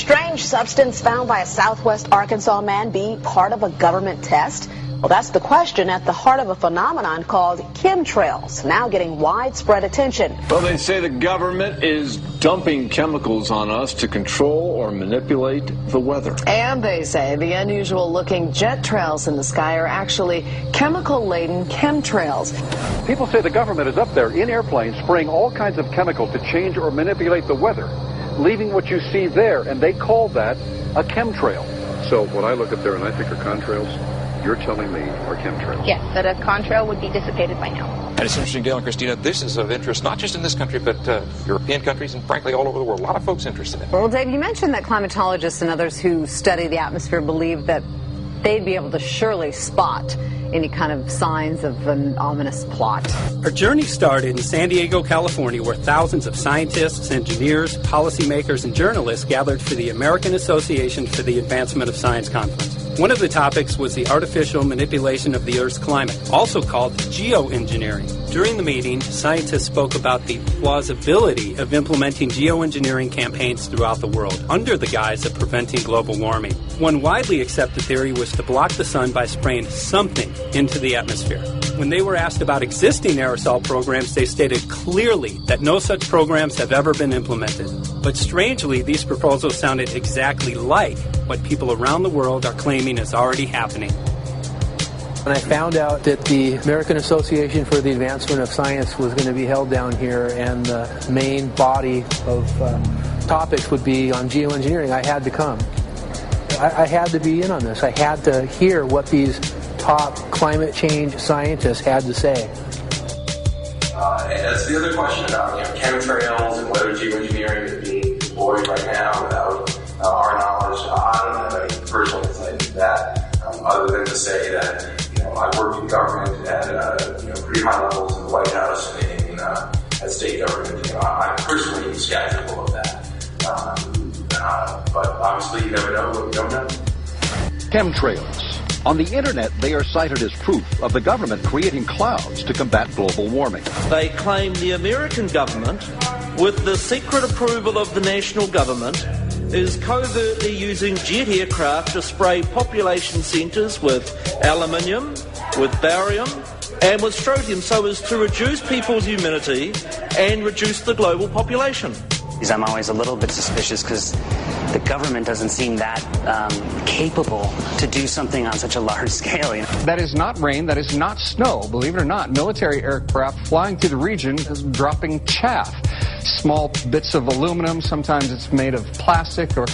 strange substance found by a southwest Arkansas man be part of a government test? Well, that's the question at the heart of a phenomenon called chemtrails, now getting widespread attention. Well, they say the government is dumping chemicals on us to control or manipulate the weather. And they say the unusual-looking jet trails in the sky are actually chemical-laden chemtrails. People say the government is up there in airplanes spraying all kinds of chemicals to change or manipulate the weather, leaving what you see there, and they call that a chemtrail. So what I look up there and I think are contrails, you're telling me are chemtrails? Yes, that a contrail would be dissipated by now. And it's interesting, Dale and Christina, this is of interest not just in this country, but European countries and, frankly, all over the world. A lot of folks interested in it. Well, Dave, you mentioned that climatologists and others who study the atmosphere believe that they'd be able to surely spot any kind of signs of an ominous plot. Our journey started in San Diego, California, where thousands of scientists, engineers, policymakers, and journalists gathered for the American Association for the Advancement of Science Conference. One of the topics was the artificial manipulation of the Earth's climate, also called geoengineering. During the meeting, scientists spoke about the plausibility of implementing geoengineering campaigns throughout the world under the guise of preventing global warming. One widely accepted theory was to block the sun by spraying something into the atmosphere. When they were asked about existing aerosol programs, they stated clearly that no such programs have ever been implemented. But strangely, these proposals sounded exactly like what people around the world are claiming is already happening. When I found out that the American Association for the Advancement of Science was going to be held down here and the main body of topics would be on geoengineering, I had to come. I had to be in on this. I had to hear what these top climate change scientists had to say. And that's the other question about chemtrails and whether geoengineering is being employed right now without our knowledge. I don't have any personal insight into that, other than to say that I worked in government at pretty high levels in the White House and at state government. I'm personally skeptical of that. But obviously you never know what you don't know. Chemtrails. On the internet, they are cited as proof of the government creating clouds to combat global warming. They claim the American government, with the secret approval of the national government, is covertly using jet aircraft to spray population centres with aluminium, with barium, and with strontium so as to reduce people's immunity and reduce the global population. I'm always a little bit suspicious because the government doesn't seem that capable to do something on such a large scale. That is not rain, that is not snow. Believe it or not, military aircraft flying through the region is dropping chaff. Small bits of aluminum, sometimes it's made of plastic or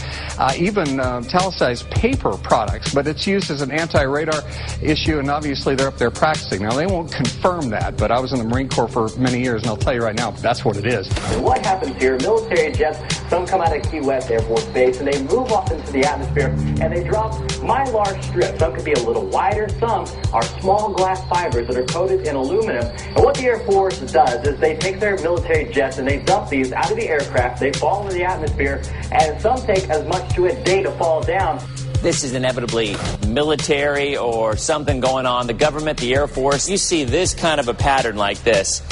even talicized paper products, but it's used as an anti-radar issue, and obviously they're up there practicing. Now, they won't confirm that, but I was in the Marine Corps for many years, and I'll tell you right now, that's what it is. And what happens here, military jets, some come out of Key West Air Force Base, and they move off into the atmosphere, and they drop mylar strips. Some could be a little wider, some are small glass fibers that are coated in aluminum. And what the Air Force does is they take their military jets and they dump these out of the aircraft, they fall into the atmosphere, and some take as much to a day to fall down. This is inevitably military or something going on. The government, the Air Force, you see this kind of a pattern like this,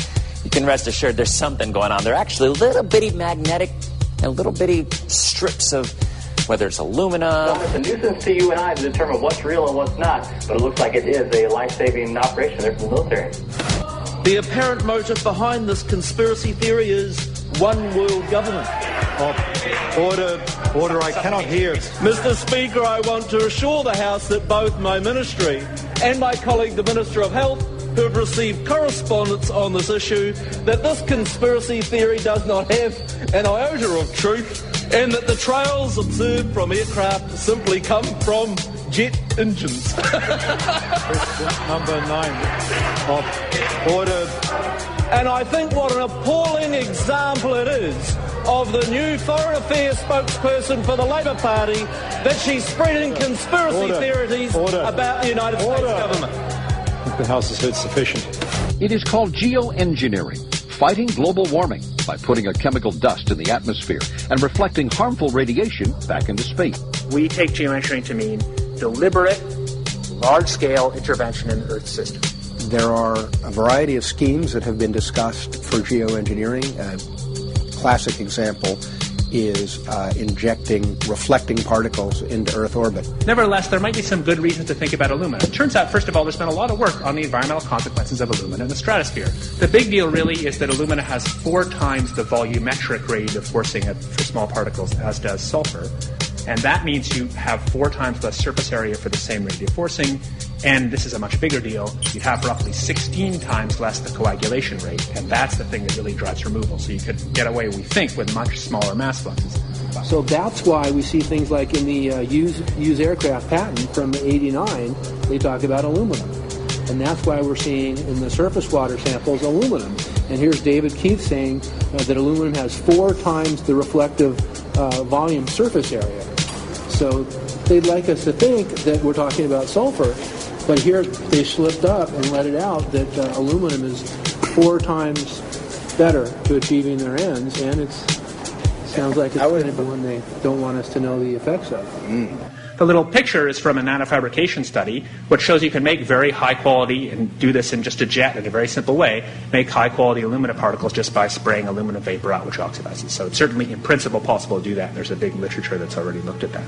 you can rest assured there's something going on. They're actually little bitty magnetic and little bitty strips of, whether it's aluminum. Well, it's a nuisance to you and I to determine what's real and what's not, but it looks like it is a life-saving operation there for the military. The apparent motive behind this conspiracy theory is one world government. Order, I cannot hear. Mr. Speaker, I want to assure the House that both my ministry and my colleague, the Minister of Health, who have received correspondence on this issue, that this conspiracy theory does not have an iota of truth, and that the trails observed from aircraft simply come from jet engines. Question number 9 of order. And I think what an appalling example it is of the new Foreign Affairs spokesperson for the Labour Party that she's spreading conspiracy theories about the United States government. The House has heard sufficient. It is called geoengineering, fighting global warming by putting a chemical dust in the atmosphere and reflecting harmful radiation back into space. We take geoengineering to mean deliberate, large-scale intervention in the Earth's system. There are a variety of schemes that have been discussed for geoengineering. A classic example is injecting reflecting particles into Earth orbit. Nevertheless, there might be some good reasons to think about alumina. It turns out, first of all, there's been a lot of work on the environmental consequences of alumina in the stratosphere. The big deal really is that alumina has 4 times the volumetric rate of forcing for small particles as does sulfur. And that means you have 4 times less surface area for the same rate of forcing. And this is a much bigger deal. You have roughly 16 times less the coagulation rate. And that's the thing that really drives removal. So you could get away, we think, with much smaller mass fluxes. So that's why we see things like in the use aircraft patent from '89, they talk about aluminum. And that's why we're seeing in the surface water samples aluminum. And here's David Keith saying that aluminum has 4 times the reflective volume surface area. So they'd like us to think that we're talking about sulfur, but here they slipped up and let it out that aluminum is 4 times better to achieving their ends, and it sounds like it's going to be one they don't want us to know the effects of. The little picture is from a nanofabrication study, which shows you can make very high quality, and do this in just a jet in a very simple way, make high quality alumina particles just by spraying aluminum vapor out, which oxidizes. So it's certainly in principle possible to do that. There's a big literature that's already looked at that.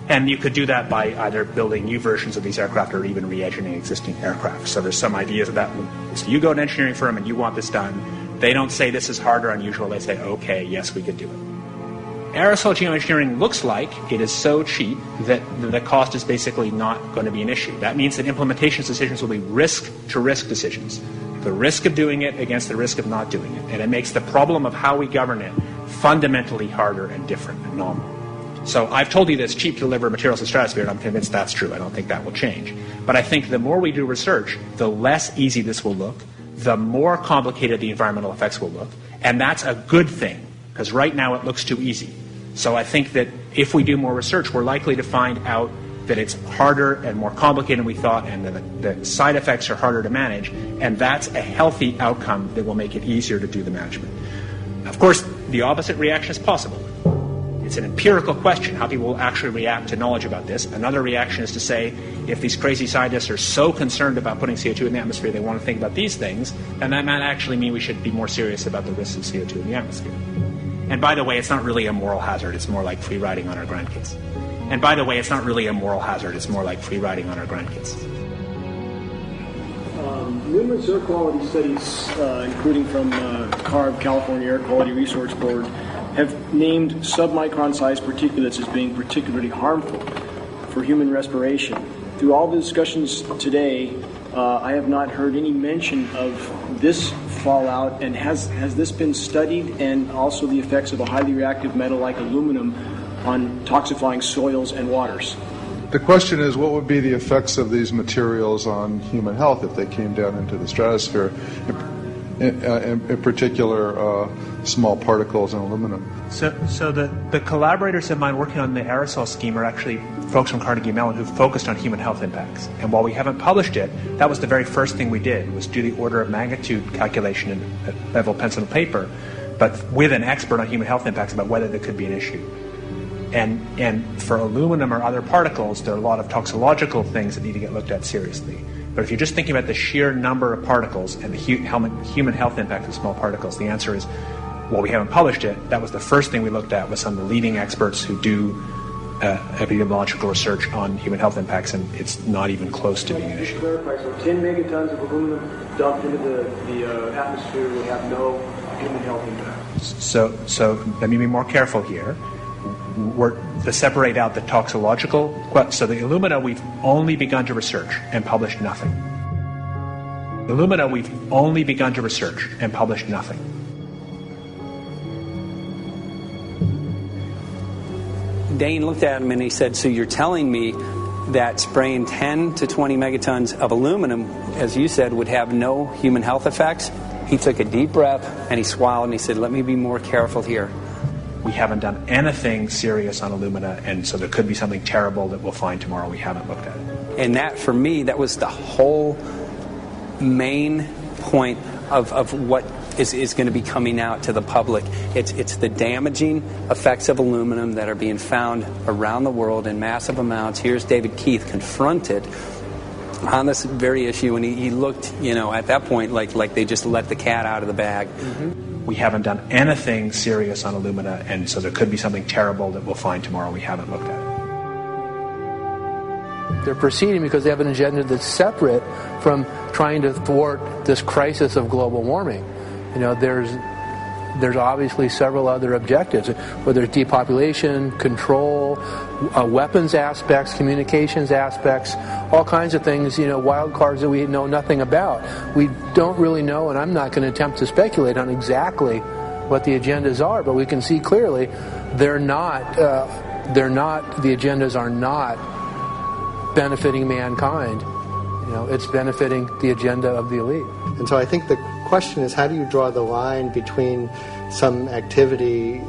And you could do that by either building new versions of these aircraft or even re-engineering existing aircraft. So there's some ideas of that. So you go to an engineering firm and you want this done. They don't say this is hard or unusual. They say, okay, yes, we could do it. Aerosol geoengineering looks like it is so cheap that the cost is basically not going to be an issue. That means that implementation decisions will be risk-to-risk decisions. The risk of doing it against the risk of not doing it. And it makes the problem of how we govern it fundamentally harder and different and novel. So I've told you that it's cheap to deliver materials to the stratosphere, and I'm convinced that's true. I don't think that will change. But I think the more we do research, the less easy this will look, the more complicated the environmental effects will look. And that's a good thing, because right now it looks too easy. So I think that if we do more research, we're likely to find out that it's harder and more complicated than we thought, and that the side effects are harder to manage, and that's a healthy outcome that will make it easier to do the management. Of course, the opposite reaction is possible. It's an empirical question, how people will actually react to knowledge about this. Another reaction is to say, if these crazy scientists are so concerned about putting CO2 in the atmosphere, they want to think about these things, then that might actually mean we should be more serious about the risks of CO2 in the atmosphere. And by the way, it's not really a moral hazard. It's more like free riding on our grandkids. And by the way, it's not really a moral hazard. It's more like free riding on our grandkids. Numerous air quality studies, including from CARB, California Air Quality Resource Board, have named submicron-sized particulates as being particularly harmful for human respiration. Through all the discussions today, I have not heard any mention of this fallout, and has this been studied, and also the effects of a highly reactive metal like aluminum on toxifying soils and waters? The question is, what would be the effects of these materials on human health if they came down into the stratosphere, in particular small particles and aluminum? So the collaborators of mine working on the aerosol scheme are actually folks from Carnegie Mellon who focused on human health impacts. And while we haven't published it, that was the very first thing we did, was do the order of magnitude calculation in level pencil and paper, but with an expert on human health impacts about whether there could be an issue. And for aluminum or other particles, there are a lot of toxicological things that need to get looked at seriously. But if you're just thinking about the sheer number of particles and the human health impact of small particles, the answer is, well, we haven't published it. That was the first thing we looked at with some of the leading experts who do epidemiological research on human health impacts, and it's not even close to being an issue. Clarify, so 10 megatons of aluminum dumped into the atmosphere will have no human health impact. So let me be more careful here. We're to separate out the toxicological. So the alumina, we've only begun to research and published nothing. Alumina, we've only begun to research and published nothing. Dane looked at him and he said, so you're telling me that spraying 10 to 20 megatons of aluminum, as you said, would have no human health effects? He took a deep breath and he swallowed and he said, let me be more careful here. We haven't done anything serious on alumina, and so there could be something terrible that we'll find tomorrow we haven't looked at it. And that, for me, that was the whole main point of what is going to be coming out to the public. It's the damaging effects of aluminum that are being found around the world in massive amounts. Here's David Keith confronted on this very issue, and he looked, at that point like they just let the cat out of the bag. Mm-hmm. we haven't done anything serious on Illumina, and so there could be something terrible that we'll find tomorrow we haven't looked at it. They're proceeding because they have an agenda that's separate from trying to thwart this crisis of global warming. You know, there's obviously several other objectives, whether it's depopulation, control, weapons aspects, communications aspects, all kinds of things, you know, wild cards that we know nothing about. We don't really know, and I'm not going to attempt to speculate on exactly what the agendas are, but we can see clearly the agendas are not benefiting mankind. You know, it's benefiting the agenda of the elite. And so I think the question is, how do you draw the line between some activity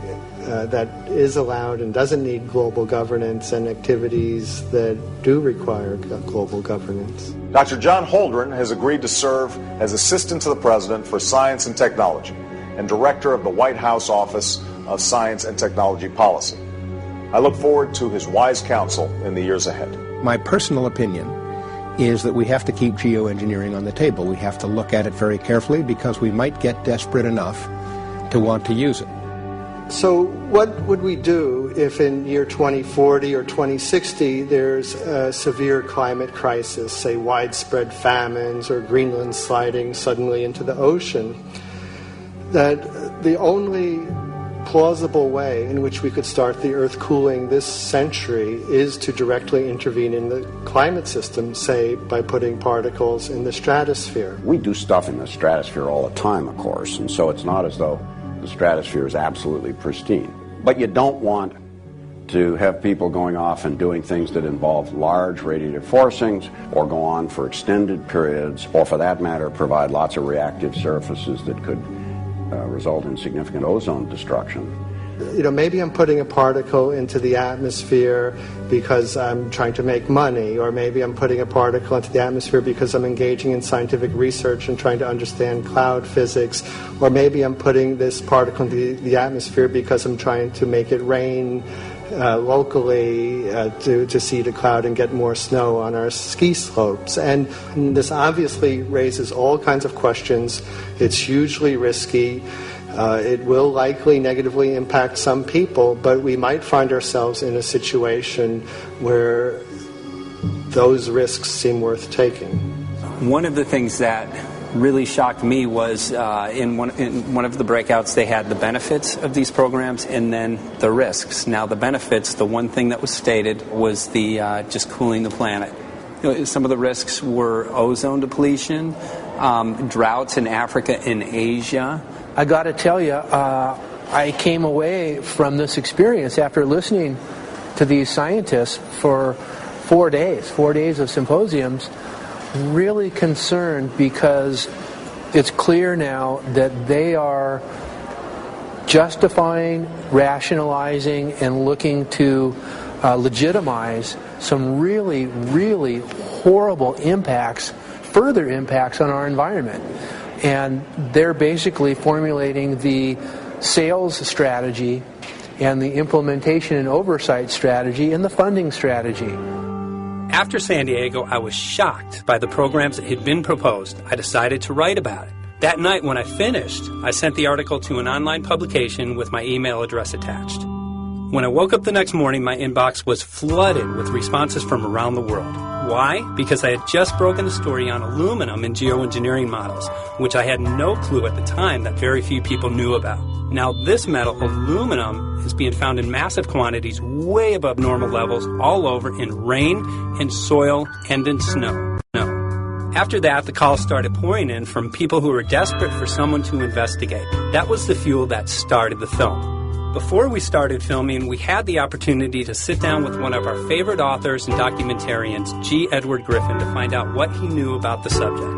that is allowed and doesn't need global governance and activities that do require global governance? Dr. John Holdren has agreed to serve as Assistant to the President for Science and Technology and Director of the White House Office of Science and Technology Policy. I look forward to his wise counsel in the years ahead. My personal opinion is that we have to keep geoengineering on the table. We have to look at it very carefully because we might get desperate enough to want to use it. So what would we do if in year 2040 or 2060 there's a severe climate crisis, say widespread famines or Greenland sliding suddenly into the ocean? That the only plausible way in which we could start the Earth cooling this century is to directly intervene in the climate system, say by putting particles in the stratosphere. We do stuff in the stratosphere all the time, of course, and so it's not as though the stratosphere is absolutely pristine. But you don't want to have people going off and doing things that involve large radiative forcings or go on for extended periods, or for that matter provide lots of reactive surfaces that could result in significant ozone destruction. You know, maybe I'm putting a particle into the atmosphere because I'm trying to make money, or maybe I'm putting a particle into the atmosphere because I'm engaging in scientific research and trying to understand cloud physics, or maybe I'm putting this particle into the atmosphere because I'm trying to make it rain locally to seed a cloud and get more snow on our ski slopes. And this obviously raises all kinds of questions. It's hugely risky. It will likely negatively impact some people, but we might find ourselves in a situation where those risks seem worth taking. One of the things that really shocked me was in one of the breakouts they had the benefits of these programs and then the risks. Now the benefits, the one thing that was stated was the just cooling the planet. You know, some of the risks were ozone depletion, droughts in Africa and Asia. I got to tell you, I came away from this experience after listening to these scientists for 4 days of symposiums, really concerned because it's clear now that they are justifying, rationalizing, and looking to legitimize some really, really horrible impacts, further impacts on our environment. And they're basically formulating the sales strategy and the implementation and oversight strategy and the funding strategy. After San Diego, I was shocked by the programs that had been proposed. I decided to write about it. That night when I finished, I sent the article to an online publication with my email address attached. When I woke up the next morning, my inbox was flooded with responses from around the world. Why? Because I had just broken a story on aluminum in geoengineering models, which I had no clue at the time that very few people knew about. Now, this metal, aluminum, is being found in massive quantities way above normal levels all over in rain, in soil, and in snow. After that, the calls started pouring in from people who were desperate for someone to investigate. That was the fuel that started the film. Before we started filming, we had the opportunity to sit down with one of our favorite authors and documentarians, G. Edward Griffin, to find out what he knew about the subject.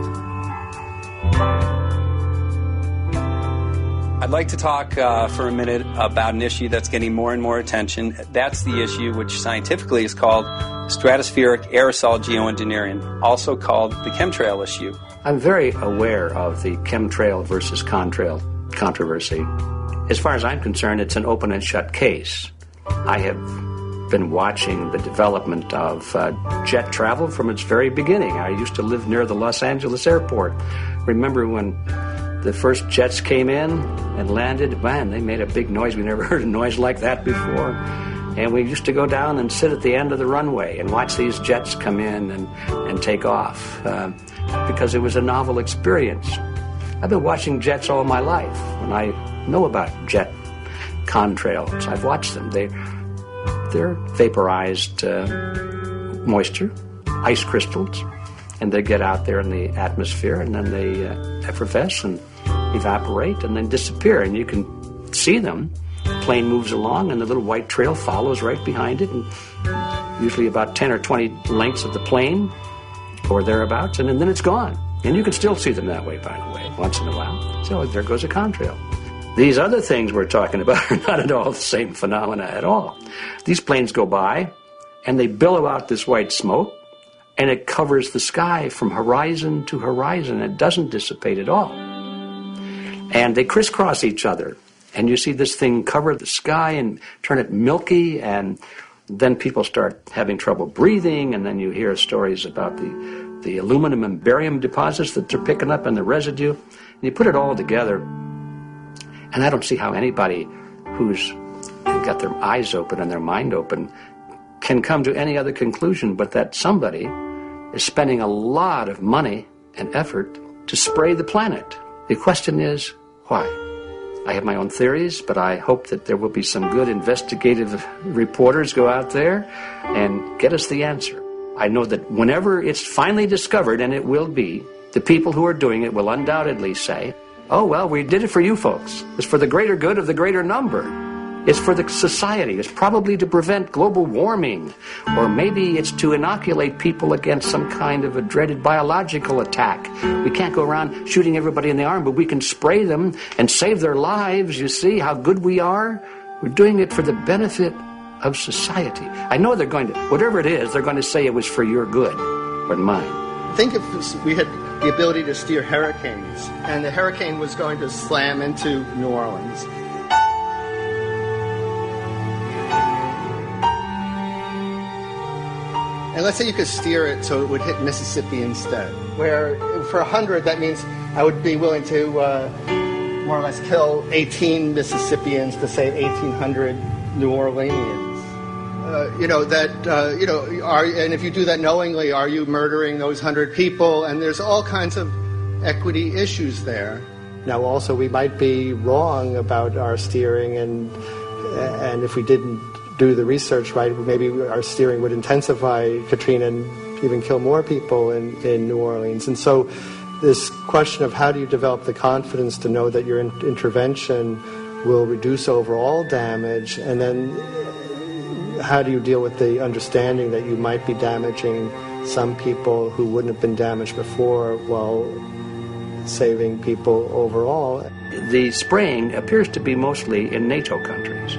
I'd like to talk for a minute about an issue that's getting more and more attention. That's the issue which scientifically is called stratospheric aerosol geoengineering, also called the chemtrail issue. I'm very aware of the chemtrail versus contrail controversy. As far as I'm concerned, it's an open and shut case. I have been watching the development of jet travel from its very beginning. I used to live near the Los Angeles airport. Remember when the first jets came in and landed, man, they made a big noise. We never heard a noise like that before. And we used to go down and sit at the end of the runway and watch these jets come in and take off because it was a novel experience. I've been watching jets all my life, and I know about jet contrails. I've watched them. They're vaporized moisture, ice crystals, and they get out there in the atmosphere, and then they effervesce and evaporate and then disappear, and you can see them. The plane moves along, and the little white trail follows right behind it, and usually about 10 or 20 lengths of the plane or thereabouts, and then it's gone. And you can still see them that way, by the way, once in a while. So there goes a contrail. These other things we're talking about are not at all the same phenomena at all. These planes go by, and they billow out this white smoke, and it covers the sky from horizon to horizon. It doesn't dissipate at all. And they crisscross each other. And you see this thing cover the sky and turn it milky, and then people start having trouble breathing, and then you hear stories about the aluminum and barium deposits that they're picking up and the residue. And you put it all together, and I don't see how anybody who's got their eyes open and their mind open can come to any other conclusion but that somebody is spending a lot of money and effort to spray the planet. The question is, why? I have my own theories, but I hope that there will be some good investigative reporters go out there and get us the answer. I know that whenever it's finally discovered, and it will be, the people who are doing it will undoubtedly say, oh, well, we did it for you folks. It's for the greater good of the greater number. It's for the society. It's probably to prevent global warming. Or maybe it's to inoculate people against some kind of a dreaded biological attack. We can't go around shooting everybody in the arm, but we can spray them and save their lives. You see how good we are? We're doing it for the benefit of society. I know they're going to, whatever it is, they're going to say it was for your good or mine. Think if we had the ability to steer hurricanes, and the hurricane was going to slam into New Orleans. And let's say you could steer it so it would hit Mississippi instead, where for 100, that means I would be willing to more or less kill 18 Mississippians to save 1,800 New Orleanians. And if you do that knowingly, are you murdering those 100 people? And there's all kinds of equity issues there. Now, also, we might be wrong about our steering, and if we didn't do the research right, maybe our steering would intensify Katrina and even kill more people in New Orleans. And so this question of how do you develop the confidence to know that your intervention will reduce overall damage, and then how do you deal with the understanding that you might be damaging some people who wouldn't have been damaged before while saving people overall? The spraying appears to be mostly in NATO countries.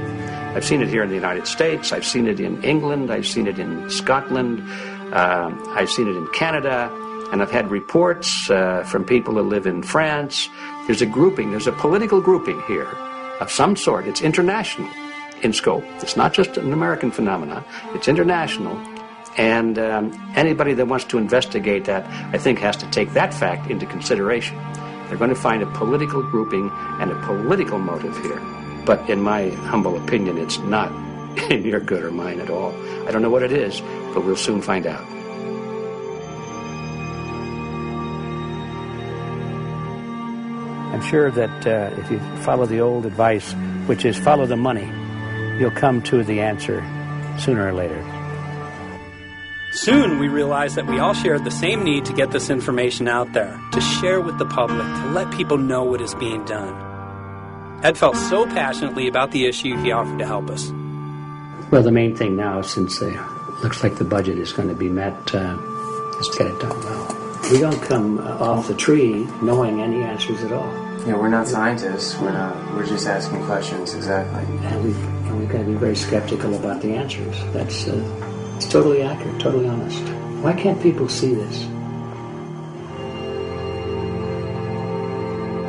I've seen it here in the United States. I've seen it in England. I've seen it in Scotland. I've seen it in Canada. And I've had reports from people who live in France. There's a grouping, there's a political grouping here of some sort. It's international in scope. It's not just an American phenomenon. It's international. And anybody that wants to investigate that, I think, has to take that fact into consideration. They're going to find a political grouping and a political motive here. But in my humble opinion, it's not in your good or mine at all. I don't know what it is, but we'll soon find out. I'm sure that if you follow the old advice, which is follow the money, you'll come to the answer sooner or later. Soon we realized that we all shared the same need to get this information out there, to share with the public, to let people know what is being done. Ed felt so passionately about the issue, he offered to help us. Well, the main thing now, since it looks like the budget is going to be met, is to get it done well. We don't come off the tree knowing any answers at all. Yeah, we're not scientists. We're just asking questions, exactly. And we've got to be very skeptical about the answers. That's it's totally accurate, totally honest. Why can't people see this?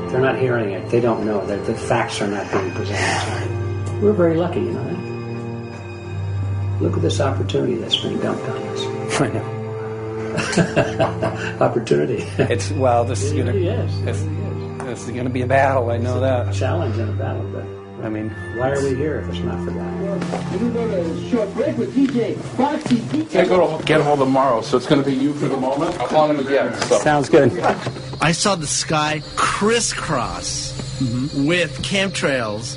They're not hearing it. They don't know that the facts are not being presented. We're very lucky, you know that? Look at this opportunity that's been dumped on us. I know. Opportunity. It's, well, this, It really is. This This is going to be a battle, I know that. A challenge and a battle, but I mean, why are we here if it's not for that? We're going to go to a short break with DJ Foxy. Can't go to get home tomorrow, so it's going to be you for the moment. I'll call him again. So. Sounds good. I saw the sky crisscross with chemtrails,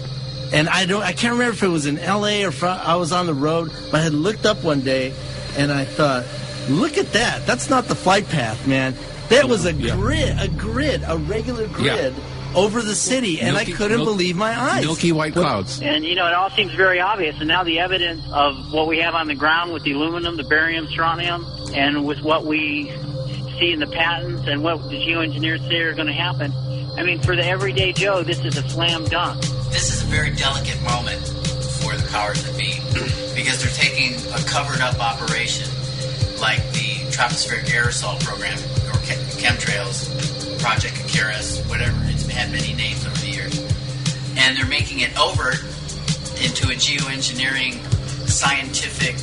and I can't remember if it was in L.A. or I was on the road, but I had looked up one day, and I thought, look at that. That's not the flight path, man. That was a grid, a regular grid. Yeah. Over the city, and I couldn't believe my eyes. Milky white clouds. And, it all seems very obvious, and now the evidence of what we have on the ground with the aluminum, the barium, strontium, and with what we see in the patents and what the geoengineers say are going to happen, I mean, for the everyday Joe, this is a slam dunk. This is a very delicate moment for the powers that be, because they're taking a covered-up operation like the tropospheric aerosol program, or chemtrails, Project Icarus, whatever, it's had many names over the years. And they're making it over into a geoengineering scientific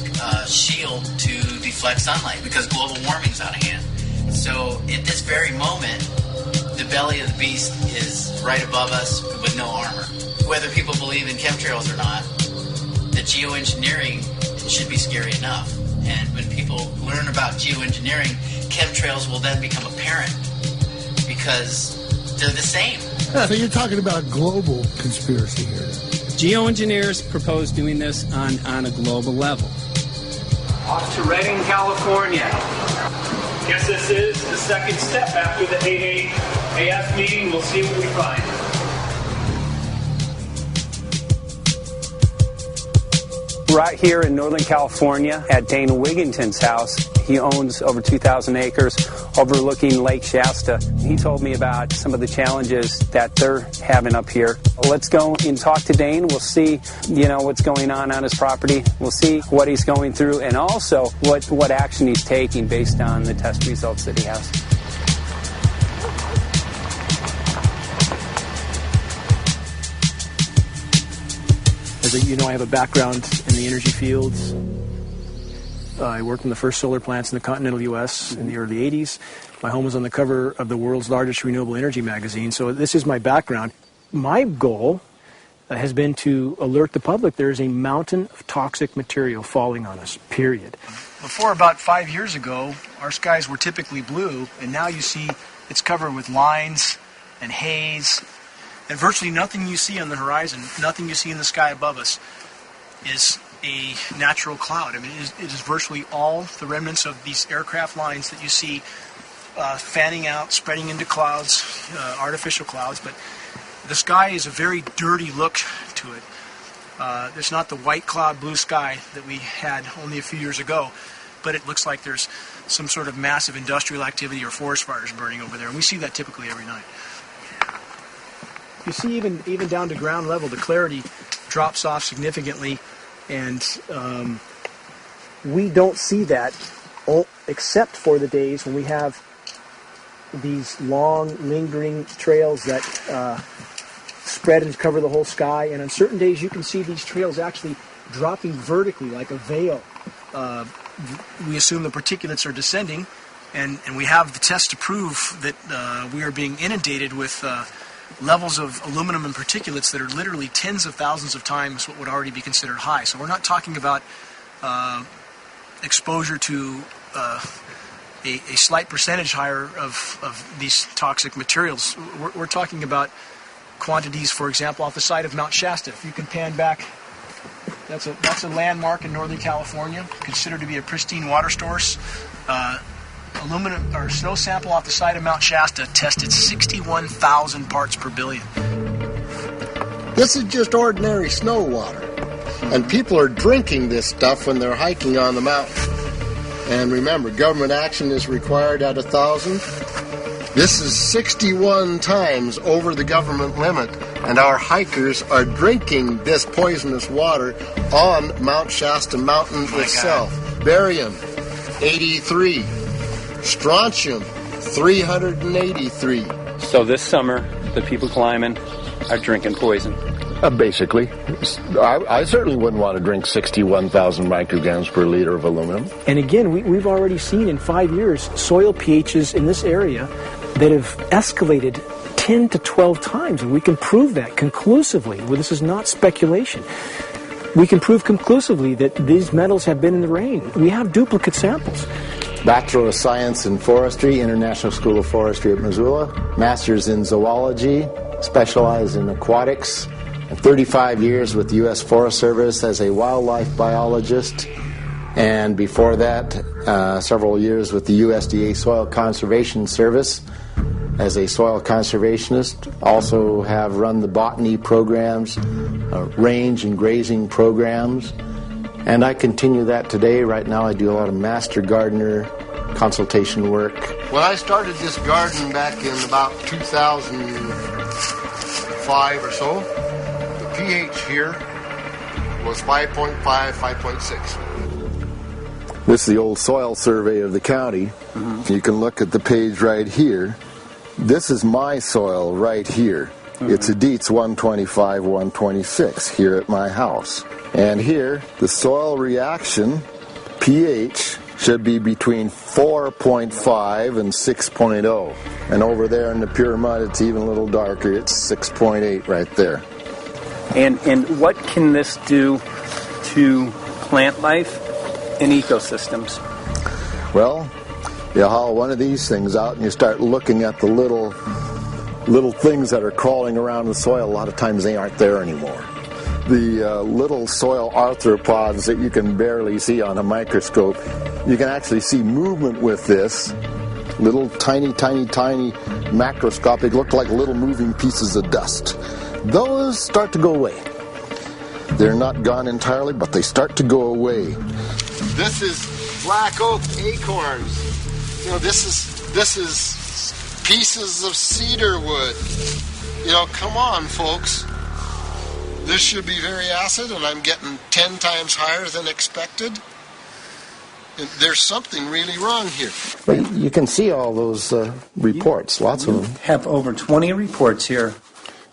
shield to deflect sunlight because global warming's out of hand. So at this very moment, the belly of the beast is right above us with no armor. Whether people believe in chemtrails or not, the geoengineering should be scary enough. And when people learn about geoengineering, chemtrails will then become apparent, because they're the same. So you're talking about global conspiracy here. Geoengineers propose doing this on a global level. Off to Redding, California. Guess this is the second step after the AAAF meeting. We'll see what we find. Right here in Northern California at Dana Wigington's house. He owns over 2,000 acres overlooking Lake Shasta. He told me about some of the challenges that they're having up here. Let's go and talk to Dane. We'll see, what's going on his property. We'll see what he's going through and also what action he's taking based on the test results that he has. As you know, I have a background in the energy fields. I worked in the first solar plants in the continental U.S. in the early 80s. My home was on the cover of the world's largest renewable energy magazine, so this is my background. My goal has been to alert the public there is a mountain of toxic material falling on us, period. Before about 5 years ago, our skies were typically blue, and now you see it's covered with lines and haze. And virtually nothing you see on the horizon, nothing you see in the sky above us, is a natural cloud. I mean, it is virtually all the remnants of these aircraft lines that you see fanning out, spreading into clouds, artificial clouds. But the sky is a very dirty look to it. There's not the white cloud, blue sky that we had only a few years ago, but it looks like there's some sort of massive industrial activity or forest fires burning over there. And we see that typically every night. You see, even down to ground level, the clarity drops off significantly, and we don't see that except for the days when we have these long, lingering trails that spread and cover the whole sky. And on certain days, you can see these trails actually dropping vertically like a veil. We assume the particulates are descending, and we have the tests to prove that we are being inundated with levels of aluminum and particulates that are literally tens of thousands of times what would already be considered high. So we're not talking about exposure to a slight percentage higher of these toxic materials. We're talking about quantities, for example, off the side of Mount Shasta. If you can pan back, that's a landmark in Northern California, considered to be a pristine water source. Aluminum or snow sample off the side of Mount Shasta tested 61,000 parts per billion. This is just ordinary snow water, and people are drinking this stuff when they're hiking on the mountain. And remember, government action is required at 1,000. This is 61 times over the government limit, and our hikers are drinking this poisonous water on Mount Shasta Mountain itself. God. Barium, 83. Strontium, 383. So this summer, the people climbing are drinking poison. Basically. I certainly wouldn't want to drink 61,000 micrograms per liter of aluminum. And again, we've already seen in 5 years soil pHs in this area that have escalated 10 to 12 times, and we can prove that conclusively. Well, this is not speculation. We can prove conclusively that these metals have been in the rain. We have duplicate samples. Bachelor of Science in Forestry, International School of Forestry at Missoula. Master's in Zoology, specialized in aquatics. And 35 years with the U.S. Forest Service as a wildlife biologist. And before that, several years with the USDA Soil Conservation Service as a soil conservationist. Also have run the botany programs, range and grazing programs. And I continue that today. Right now I do a lot of master gardener consultation work. When I started this garden back in about 2005 or so, the pH here was 5.5, 5.6. This is the old soil survey of the county. You can look at the page right here. This is my soil right here. It's a Dietz 125, 126 here at my house. And here, the soil reaction pH should be between 4.5 and 6.0. And over there in the pure mud, it's even a little darker. It's 6.8 right there. And what can this do to plant life and ecosystems? Well, you haul one of these things out and you start looking at the little things that are crawling around the soil. A lot of times they aren't there anymore. The little soil arthropods that you can barely see on a microscope, you can actually see movement with this. Little tiny macroscopic, look like little moving pieces of dust. Those start to go away. They're not gone entirely, but they start to go away. This is black oak acorns. You know, this is pieces of cedar wood. You know, come on, folks. This should be very acid, and I'm getting 10 times higher than expected. There's something really wrong here. Well, you can see all those reports, lots of them. Have over 20 reports here.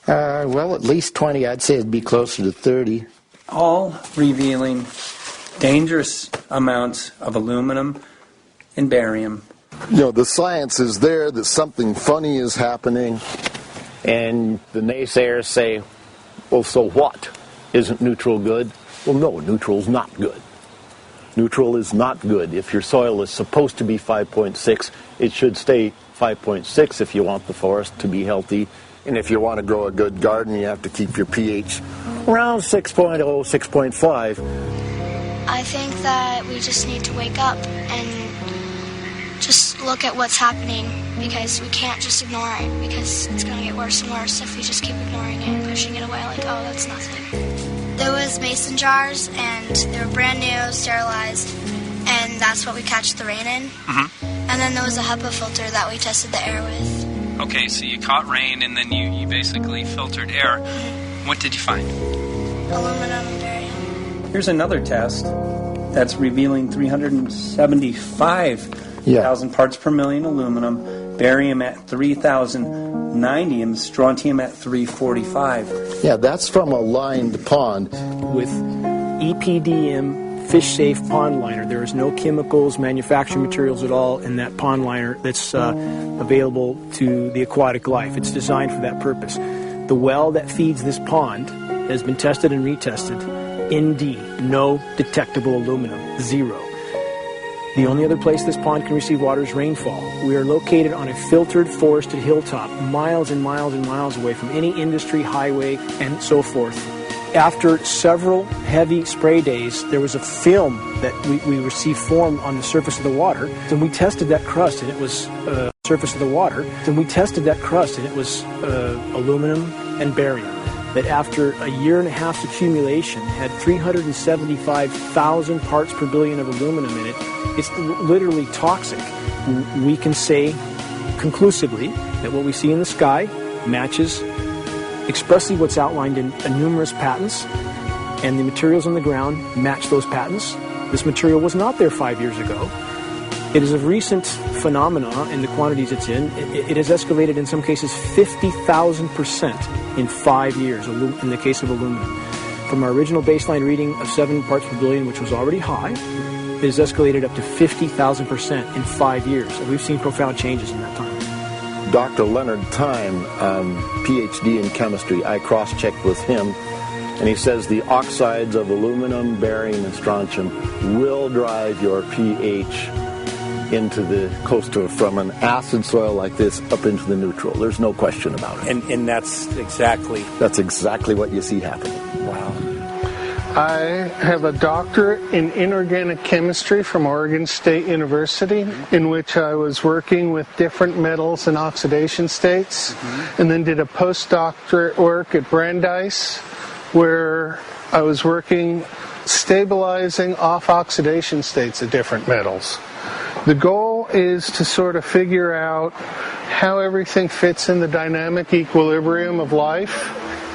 Well, at least 20. I'd say it'd be closer to 30. All revealing dangerous amounts of aluminum and barium. You know, the science is there that something funny is happening. And the naysayers say, well, so what? Isn't neutral good? Well, no, neutral's not good. Neutral is not good. If your soil is supposed to be 5.6, it should stay 5.6 if you want the forest to be healthy. And if you want to grow a good garden, you have to keep your pH around 6.0, 6.5. I think that we just need to wake up and just look at what's happening, because we can't just ignore it, because it's going to get worse and worse if we just keep ignoring it and pushing it away like, oh, that's nothing. There was mason jars, and they were brand new, sterilized, and that's what we catch the rain in. And then there was a HEPA filter that we tested the air with. Okay, so you caught rain and then you basically filtered air. What did you find? Aluminum and barium. Here's another test that's revealing 375,000 parts per million aluminum, barium at 3,090, and strontium at 345. Yeah, that's from a lined pond. With EPDM fish-safe pond liner. There is no chemicals, manufacturing materials at all in that pond liner that's available to the aquatic life. It's designed for that purpose. The well that feeds this pond has been tested and retested. ND, no detectable aluminum, 0. The only other place this pond can receive water is rainfall. We are located on a filtered, forested hilltop, miles and miles and miles away from any industry, highway, and so forth. After several heavy spray days, there was a film that we received formed on the surface of the water, and we tested that crust, and it was aluminum and barium. That after a year and a half's accumulation had 375,000 parts per billion of aluminum in it. It's literally toxic. We can say conclusively that what we see in the sky matches expressly what's outlined in numerous patents, and the materials on the ground match those patents. This material was not there 5 years ago. It is a recent phenomenon in the quantities it's in. It has escalated in some cases 50,000% in 5 years in the case of aluminum. From our original baseline reading of 7 parts per billion, which was already high, it has escalated up to 50,000% in 5 years. And we've seen profound changes in that time. Dr. Leonard Time, PhD in chemistry. I cross-checked with him, and he says the oxides of aluminum, barium, and strontium will drive your pH into the from an acid soil like this up into the neutral. There's no question about it. And that's exactly what you see happening. Wow. I have a doctorate in inorganic chemistry from Oregon State University, in which I was working with different metals and oxidation states, and then did a postdoctorate work at Brandeis, where I was working stabilizing off oxidation states of different metals. The goal is to sort of figure out how everything fits in the dynamic equilibrium of life.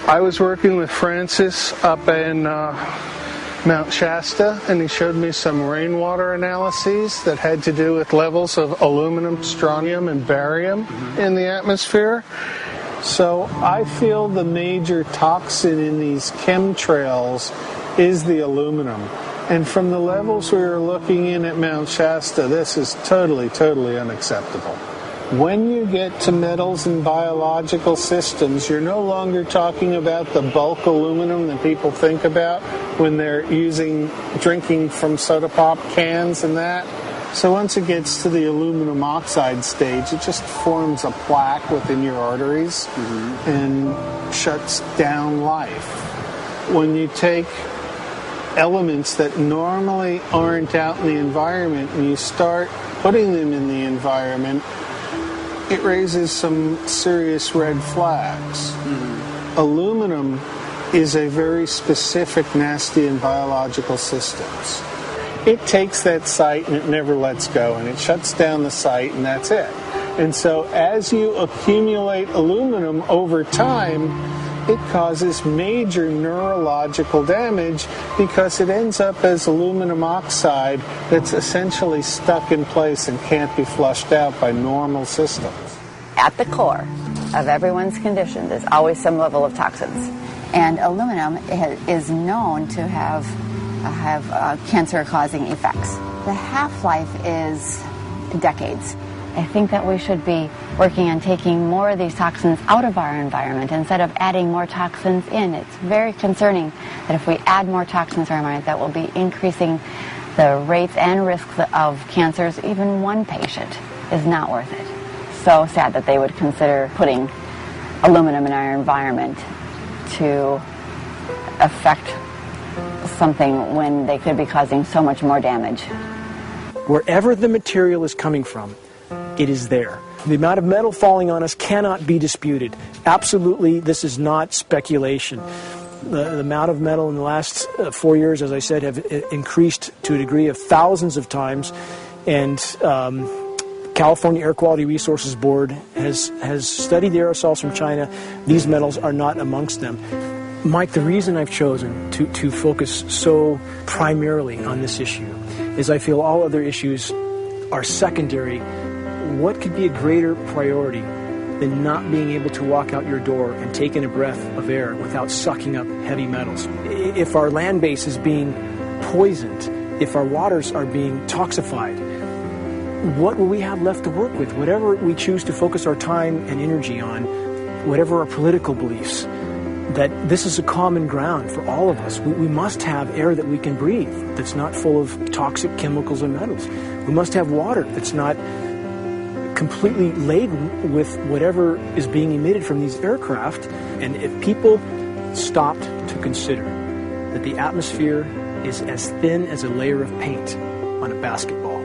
I was working with Francis up in Mount Shasta, and he showed me some rainwater analyses that had to do with levels of aluminum, strontium, and barium in the atmosphere. So I feel the major toxin in these chemtrails is the aluminum. And from the levels we were looking in at Mount Shasta, this is totally, totally unacceptable. When you get to metals and biological systems, you're no longer talking about the bulk aluminum that people think about when they're drinking from soda pop cans and that. So once it gets to the aluminum oxide stage, it just forms a plaque within your arteries and shuts down life. When you take elements that normally aren't out in the environment and you start putting them in the environment, it raises some serious red flags. Aluminum is a very specific, nasty in biological systems. It takes that site and it never lets go, and it shuts down the site, and that's it. And so as you accumulate aluminum over time, it causes major neurological damage because it ends up as aluminum oxide that's essentially stuck in place and can't be flushed out by normal systems. At the core of everyone's condition, there's always some level of toxins. And aluminum is known to have cancer-causing effects. The half-life is decades. I think that we should be working on taking more of these toxins out of our environment instead of adding more toxins in. It's very concerning that if we add more toxins to our environment, that will be increasing the rates and risks of cancers. Even one patient is not worth it. So sad that they would consider putting aluminum in our environment to affect something when they could be causing so much more damage. Wherever the material is coming from, it is there. The amount of metal falling on us cannot be disputed. Absolutely, this is not speculation. The amount of metal in the last 4 years, as I said, have increased to a degree of thousands of times, and California Air Quality Resources Board has studied the aerosols from China. These metals are not amongst them. Mike, the reason I've chosen to focus so primarily on this issue is I feel all other issues are secondary. What could be a greater priority than not being able to walk out your door and take in a breath of air without sucking up heavy metals? If our land base is being poisoned, if our waters are being toxified, what will we have left to work with? Whatever we choose to focus our time and energy on, whatever our political beliefs, that this is a common ground for all of us. We must have air that we can breathe that's not full of toxic chemicals and metals. We must have water that's not completely laden with whatever is being emitted from these aircraft. And if people stopped to consider that the atmosphere is as thin as a layer of paint on a basketball,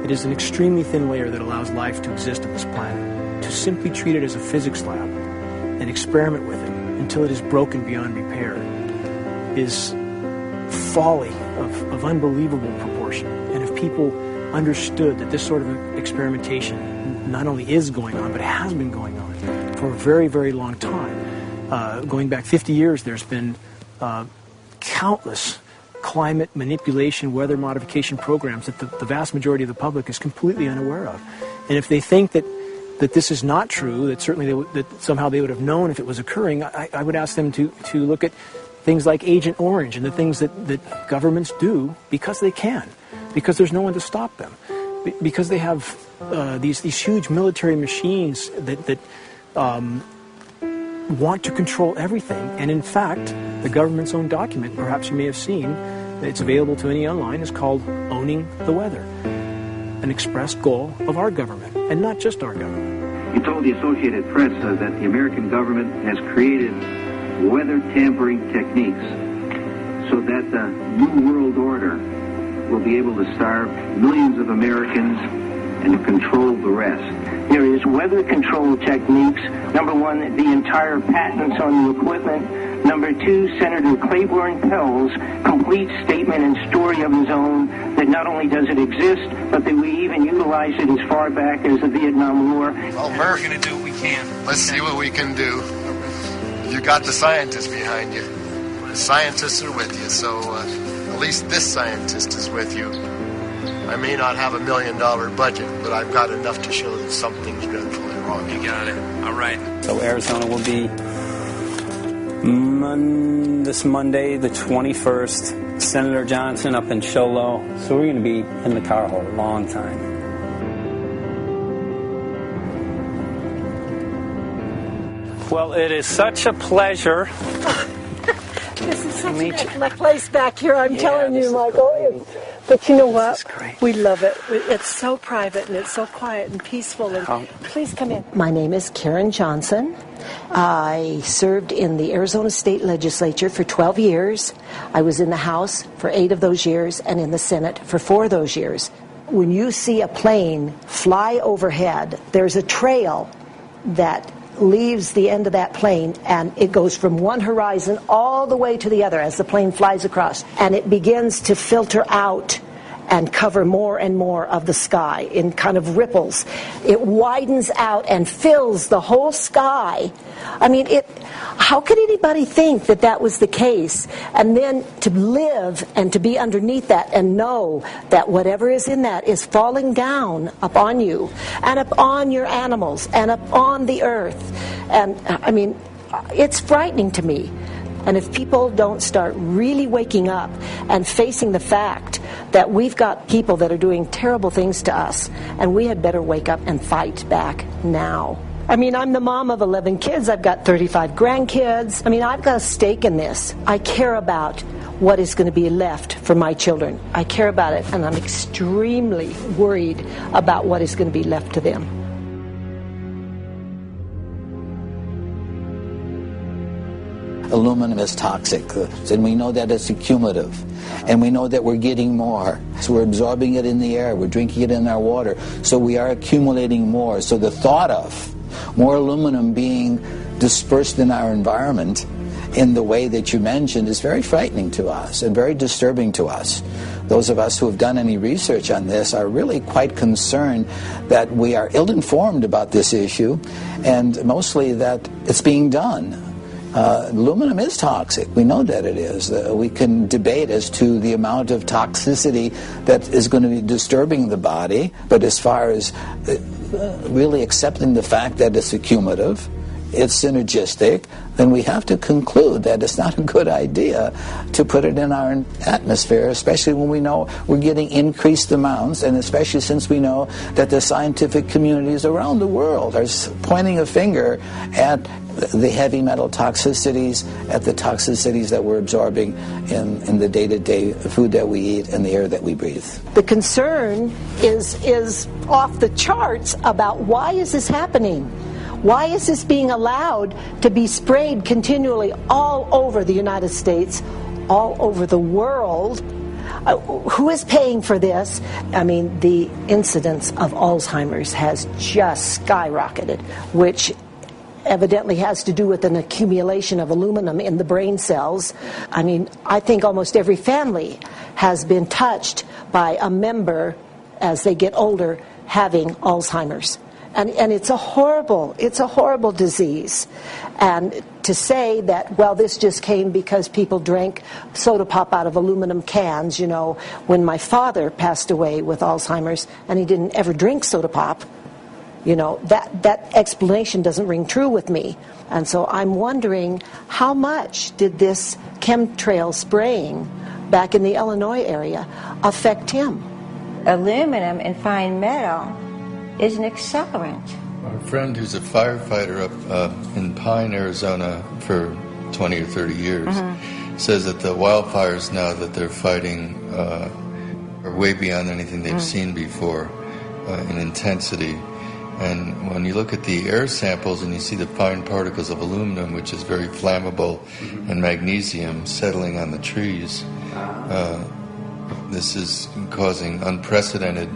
it is an extremely thin layer that allows life to exist on this planet. To simply treat it as a physics lab and experiment with it until it is broken beyond repair is folly of unbelievable proportion. And if people understood that this sort of experimentation not only is going on, but has been going on for a very, very long time. Going back 50 years, there's been countless climate manipulation, weather modification programs that the vast majority of the public is completely unaware of. And if they think that this is not true, that certainly that somehow they would have known if it was occurring, I would ask them to look at things like Agent Orange and the things that governments do because they can, because there's no one to stop them, because they have these huge military machines that want to control everything. And in fact, the government's own document, perhaps you may have seen, it's available to any online, is called Owning the Weather, an expressed goal of our government, and not just our government. He told the Associated Press that the American government has created weather tampering techniques so that the New World Order will be able to starve millions of Americans and to control the rest. There is weather control techniques. Number one, the entire patents on the equipment. Number two, Senator Claiborne Pell's complete statement and story of his own that not only does it exist, but that we even utilized it as far back as the Vietnam War. Well, Murph, we're going to do what we can. Let's see what we can do. You got the scientists behind you. The scientists are with you, so at least this scientist is with you. I may not have $1 million budget, but I've got enough to show that something's dreadfully wrong. You got it. All right. So Arizona will be this Monday, the 21st. Senator Johnson up in Show Low. So we're going to be in the car a long time. Well, it is such a pleasure. This is such a nice place back here, I'm telling you, Michael. But you know what? We love it. It's so private and it's so quiet and peaceful. And please come in. My name is Karen Johnson. I served in the Arizona State Legislature for 12 years. I was in the House for 8 of those years and in the Senate for 4 of those years. When you see a plane fly overhead, there's a trail that leaves the end of that plane, and it goes from one horizon all the way to the other as the plane flies across, and it begins to filter out and cover more and more of the sky in kind of ripples. It widens out and fills the whole sky. I mean, how could anybody think that that was the case? And then to live and to be underneath that and know that whatever is in that is falling down upon you and upon your animals and upon the earth. And I mean, it's frightening to me. And if people don't start really waking up and facing the fact that we've got people that are doing terrible things to us, and we had better wake up and fight back now. I mean, I'm the mom of 11 kids. I've got 35 grandkids. I mean, I've got a stake in this. I care about what is going to be left for my children. I care about it, and I'm extremely worried about what is going to be left to them. Aluminum is toxic, and we know that it's accumulative, and we know that we're getting more. So we're absorbing it in the air, we're drinking it in our water, so we are accumulating more. So the thought of more aluminum being dispersed in our environment in the way that you mentioned is very frightening to us and very disturbing to us. Those of us who have done any research on this are really quite concerned that we are ill-informed about this issue, and mostly that it's being done. Aluminum is toxic. We know that it is. We can debate as to the amount of toxicity that is going to be disturbing the body, but as far as really accepting the fact that it's accumulative, it's synergistic, then we have to conclude that it's not a good idea to put it in our atmosphere, especially when we know we're getting increased amounts, and especially since we know that the scientific communities around the world are pointing a finger at the heavy metal toxicities, at the toxicities that we're absorbing in the day-to-day food that we eat and the air that we breathe. The concern is off the charts about why is this happening? Why is this being allowed to be sprayed continually all over the United States, all over the world? Who is paying for this? I mean, the incidence of Alzheimer's has just skyrocketed, which evidently has to do with an accumulation of aluminum in the brain cells. I mean, I think almost every family has been touched by a member as they get older having Alzheimer's. And it's a horrible disease. And to say that, well, this just came because people drank soda pop out of aluminum cans, you know, when my father passed away with Alzheimer's and he didn't ever drink soda pop, you know, that explanation doesn't ring true with me. And so I'm wondering, how much did this chemtrail spraying back in the Illinois area affect him? Aluminum and fine metal is an accelerant. Our friend who's a firefighter up in Pine, Arizona for 20 or 30 years says that the wildfires now that they're fighting are way beyond anything they've seen before in intensity. And when you look at the air samples and you see the fine particles of aluminum, which is very flammable, and magnesium settling on the trees, this is causing unprecedented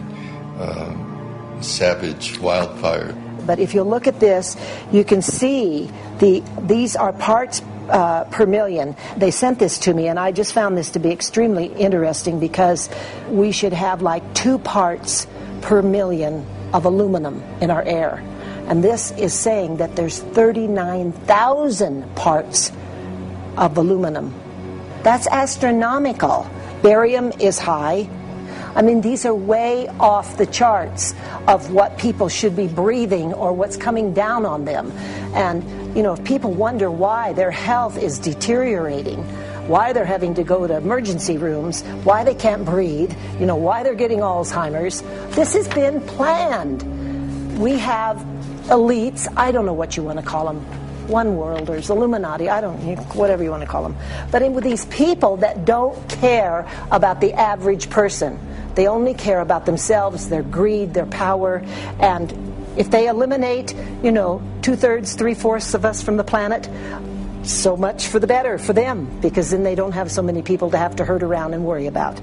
savage wildfire. But if you look at this, you can see these are parts per million. They sent this to me, and I just found this to be extremely interesting because we should have like 2 parts per million of aluminum in our air. And this is saying that there's 39,000 parts of aluminum. That's astronomical. Barium is high. I mean, these are way off the charts of what people should be breathing or what's coming down on them. And, you know, if people wonder why their health is deteriorating, why they're having to go to emergency rooms, why they can't breathe, you know, why they're getting Alzheimer's, this has been planned. We have elites, I don't know what you want to call them, one-worlders, Illuminati, whatever you want to call them. But with these people that don't care about the average person. They only care about themselves, their greed, their power, and if they eliminate, you know, 2/3, 3/4 of us from the planet, so much for the better for them, because then they don't have so many people to have to herd around and worry about.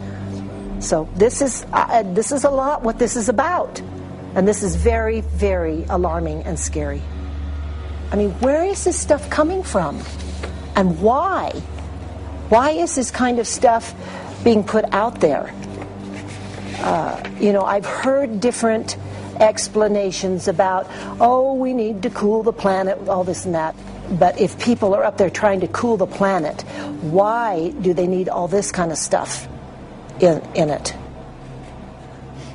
So this is a lot what this is about, and this is very, very alarming and scary. I mean, where is this stuff coming from, and why? Why is this kind of stuff being put out there? You know, I've heard different explanations about, oh, we need to cool the planet, all this and that. But if people are up there trying to cool the planet, why do they need all this kind of stuff in it?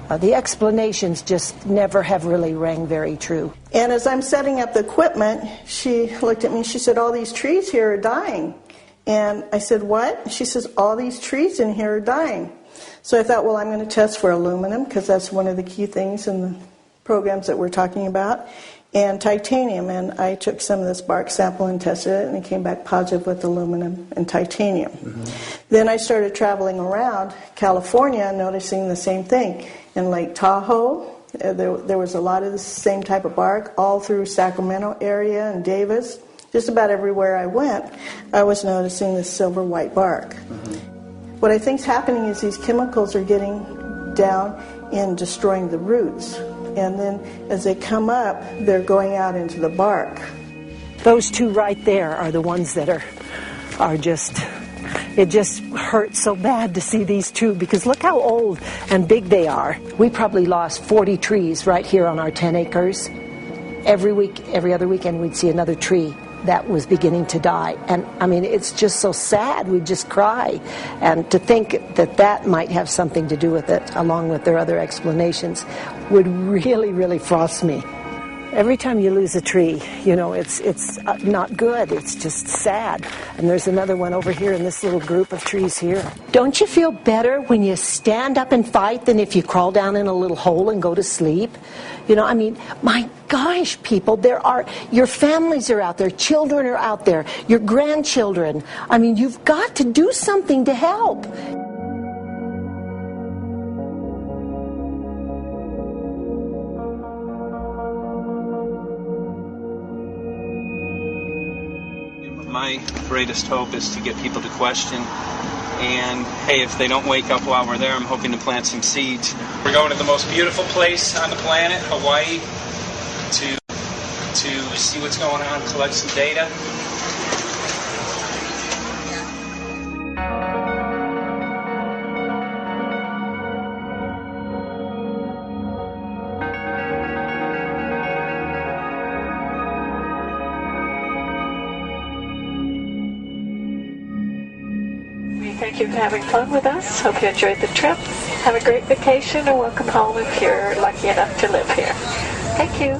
The explanations just never have really rang very true. And as I'm setting up the equipment, she looked at me and she said, all these trees here are dying. And I said, what? She says, all these trees in here are dying. So I thought, well, I'm going to test for aluminum, because that's one of the key things in the programs that we're talking about, and titanium. And I took some of this bark sample and tested it, and it came back positive with aluminum and titanium. Then I started traveling around California, noticing the same thing. In Lake Tahoe, there was a lot of the same type of bark, all through Sacramento area and Davis. Just about everywhere I went, I was noticing this silver-white bark. What I think's happening is these chemicals are getting down and destroying the roots. And then as they come up, they're going out into the bark. Those 2 right there are the ones that are just, it just hurts so bad to see these 2, because look how old and big they are. We probably lost 40 trees right here on our 10 acres. Every week, every other weekend, we'd see another tree that was beginning to die. And I mean, it's just so sad, we just cry. And to think that that might have something to do with it, along with their other explanations, would really, really frost me. Every time you lose a tree, you know, it's not good, it's just sad. And there's another one over here in this little group of trees here. Don't you feel better when you stand up and fight than if you crawl down in a little hole and go to sleep? You know, I mean, my gosh, people, your families are out there, children are out there, your grandchildren. I mean, you've got to do something to help. My greatest hope is to get people to question. And, hey, if they don't wake up while we're there, I'm hoping to plant some seeds. We're going to the most beautiful place on the planet, Hawaii, to see what's going on, collect some data. Thank you for having fun with us. Hope you enjoyed the trip. Have a great vacation and welcome home if you're lucky enough to live here. Thank you.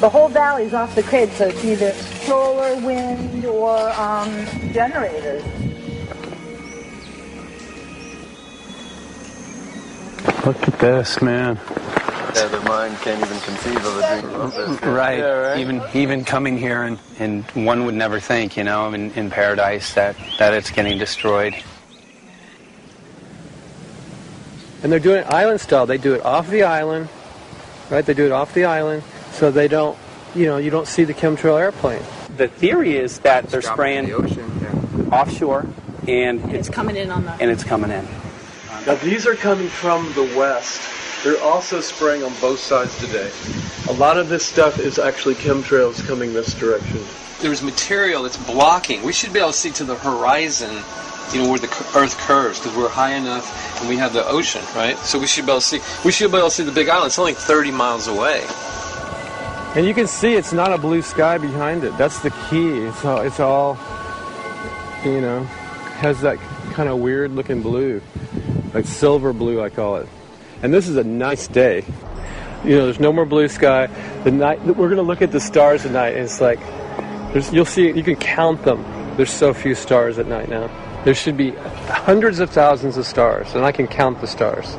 The whole valley's off the grid, so it's either solar, wind, or generators. Look at this, man. Yeah, their mind can't even conceive of a dream of this. Right. Yeah, right. Even coming here, and one would never think, in paradise that it's getting destroyed. And they're doing it island style. They do it off the island, right? They do it off the island, so they don't, you don't see the chemtrail airplane. The theory is that they're spraying offshore, and it's coming in on the... And it's coming in. Now these are coming from the west. They're also spraying on both sides today. A lot of this stuff is actually chemtrails coming this direction. There's material that's blocking. We should be able to see to the horizon, where the Earth curves, because we're high enough and we have the ocean, right? So we should be able to see. We should be able to see the Big Island. It's only 30 miles away. And you can see it's not a blue sky behind it. That's the key. It's all has that kind of weird looking blue, like silver blue, I call it. And this is a nice day. There's no more blue sky. The night we're going to look at the stars at night, and it's like you'll see. You can count them. There's so few stars at night now. There should be hundreds of thousands of stars, and I can count the stars.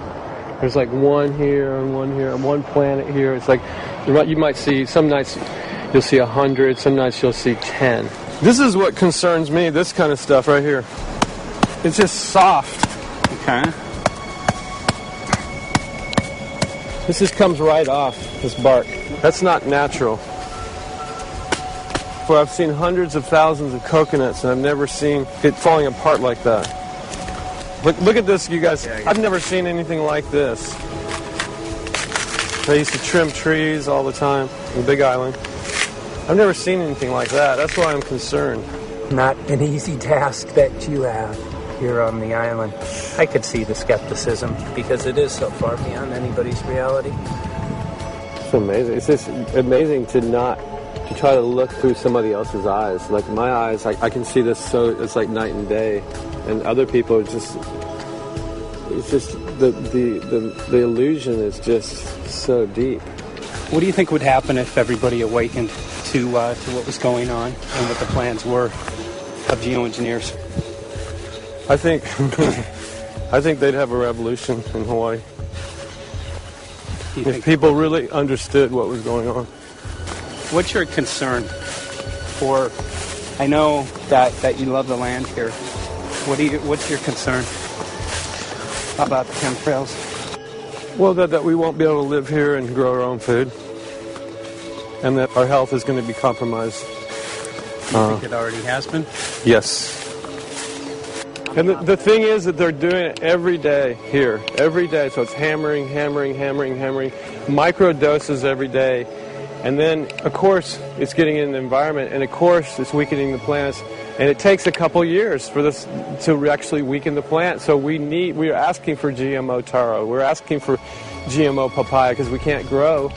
There's like one here and one planet here. It's like you might see some nights you'll see 100, some nights you'll see 10. This is what concerns me. This kind of stuff right here. It's just soft. Okay. This just comes right off, this bark. That's not natural. For I've seen hundreds of thousands of coconuts, and I've never seen it falling apart like that. Look at this, you guys. I've never seen anything like this. I used to trim trees all the time in the Big Island. I've never seen anything like that. That's why I'm concerned. Not an easy task that you have here on the island. I could see the skepticism because it is so far beyond anybody's reality. It's amazing. It's just amazing to try to look through somebody else's eyes. Like my eyes, I can see this it's like night and day, and other people it's just the illusion is just so deep. What do you think would happen if everybody awakened to what was going on and what the plans were of geoengineers? I think they'd have a revolution in Hawaii if people really understood what was going on. What's your concern for? I know that you love the land here. What's your concern about the chemtrails? Well, that we won't be able to live here and grow our own food, and that our health is going to be compromised. Do you think it already has been? Yes. And the thing is that they're doing it every day here, every day. So it's hammering, micro doses every day. And then, of course, it's getting in the environment, and of course, it's weakening the plants. And it takes a couple years for this to actually weaken the plant. So we are asking for GMO taro. We're asking for GMO papaya because we can't grow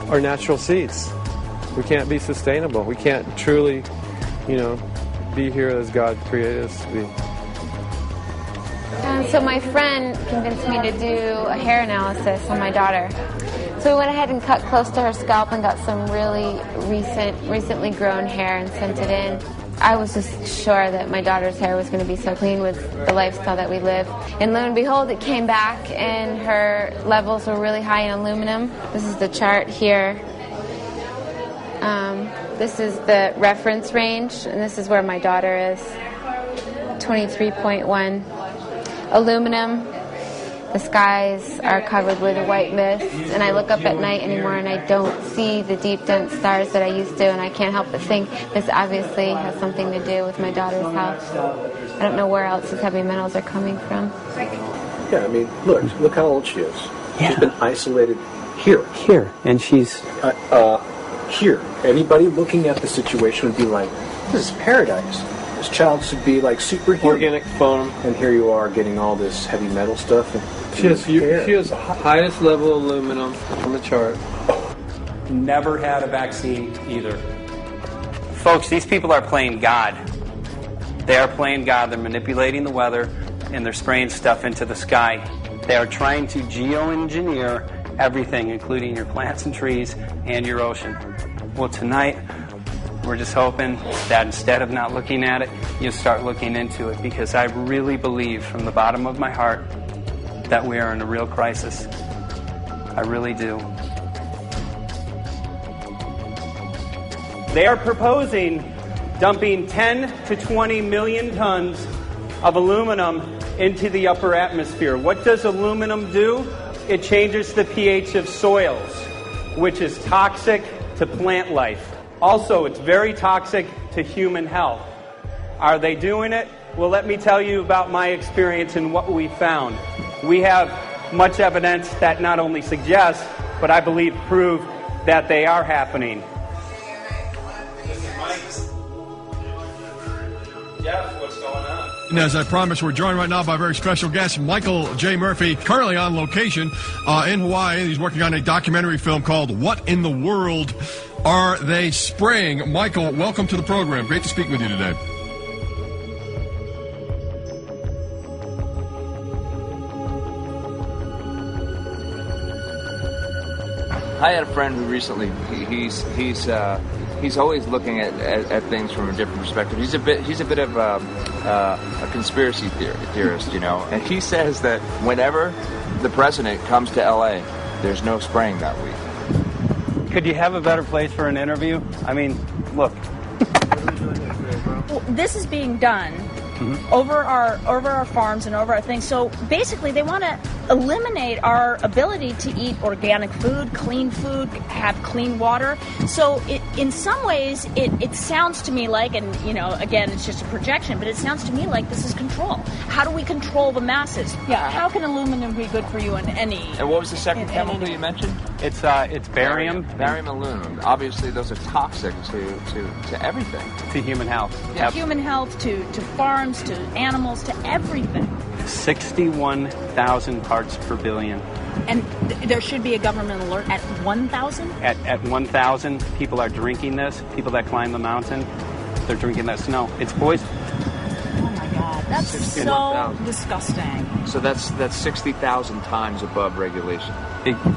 our natural seeds. We can't be sustainable. We can't truly, be here as God created us to be. So my friend convinced me to do a hair analysis on my daughter. So we went ahead and cut close to her scalp and got some really recently grown hair and sent it in. I was just sure that my daughter's hair was going to be so clean with the lifestyle that we live. And lo and behold, it came back and her levels were really high in aluminum. This is the chart here. This is the reference range, and this is where my daughter is. 23.1. Aluminum. The skies are covered with a white mist, and I look up at night anymore and I don't see the deep, dense stars that I used to, and I can't help but think this obviously has something to do with my daughter's health. I don't know where else these heavy metals are coming from. Yeah, I mean, look how old she is. Yeah. She's been isolated here. Here, and she's... here. Anybody looking at the situation would be like, this is paradise. This child should be like superhuman. Organic foam. And here you are getting all this heavy metal stuff. She has highest level aluminum on the chart. Never had a vaccine either. Folks, these people are playing God. They are playing God. They're manipulating the weather, and they're spraying stuff into the sky. They are trying to geoengineer everything, including your plants and trees and your ocean. Well, tonight, we're just hoping that instead of not looking at it, you'll start looking into it, because I really believe from the bottom of my heart that we are in a real crisis. I really do. They are proposing dumping 10 to 20 million tons of aluminum into the upper atmosphere. What does aluminum do? It changes the pH of soils, which is toxic to plant life. Also, it's very toxic to human health. Are they doing it? Well, let me tell you about my experience and what we found. We have much evidence that not only suggests, but I believe prove that they are happening. Jeff, what's going on? And as I promised, we're joined right now by a very special guest, Michael J. Murphy, currently on location in Hawaii. He's working on a documentary film called What in the World Are They Spraying? Michael, welcome to the program. Great to speak with you today. I had a friend who recently, he's always looking at things from a different perspective. He's a bit of a conspiracy theorist, you know. And he says that whenever the president comes to L.A., there's no spraying that week. Could you have a better place for an interview? I mean, look. Well, this is being done over our farms and over our things. So basically, they want to eliminate our ability to eat organic food, have clean water. So in some ways, it sounds to me like, and you know, again, it's just a projection, but it sounds to me like this is control. How do we control the masses? Yeah. How can aluminum be good for you in any? And what was the second chemical you mentioned? It's barium. Barium aluminum. Obviously, those are toxic to everything. To human health. To human health, to farms, to animals, to everything. 61,000 parts per billion. And there should be a government alert at 1,000? At 1,000, people are drinking this. People that climb the mountain, they're drinking that snow. It's poison. Oh my God, that's so disgusting. So that's 60,000 times above regulation.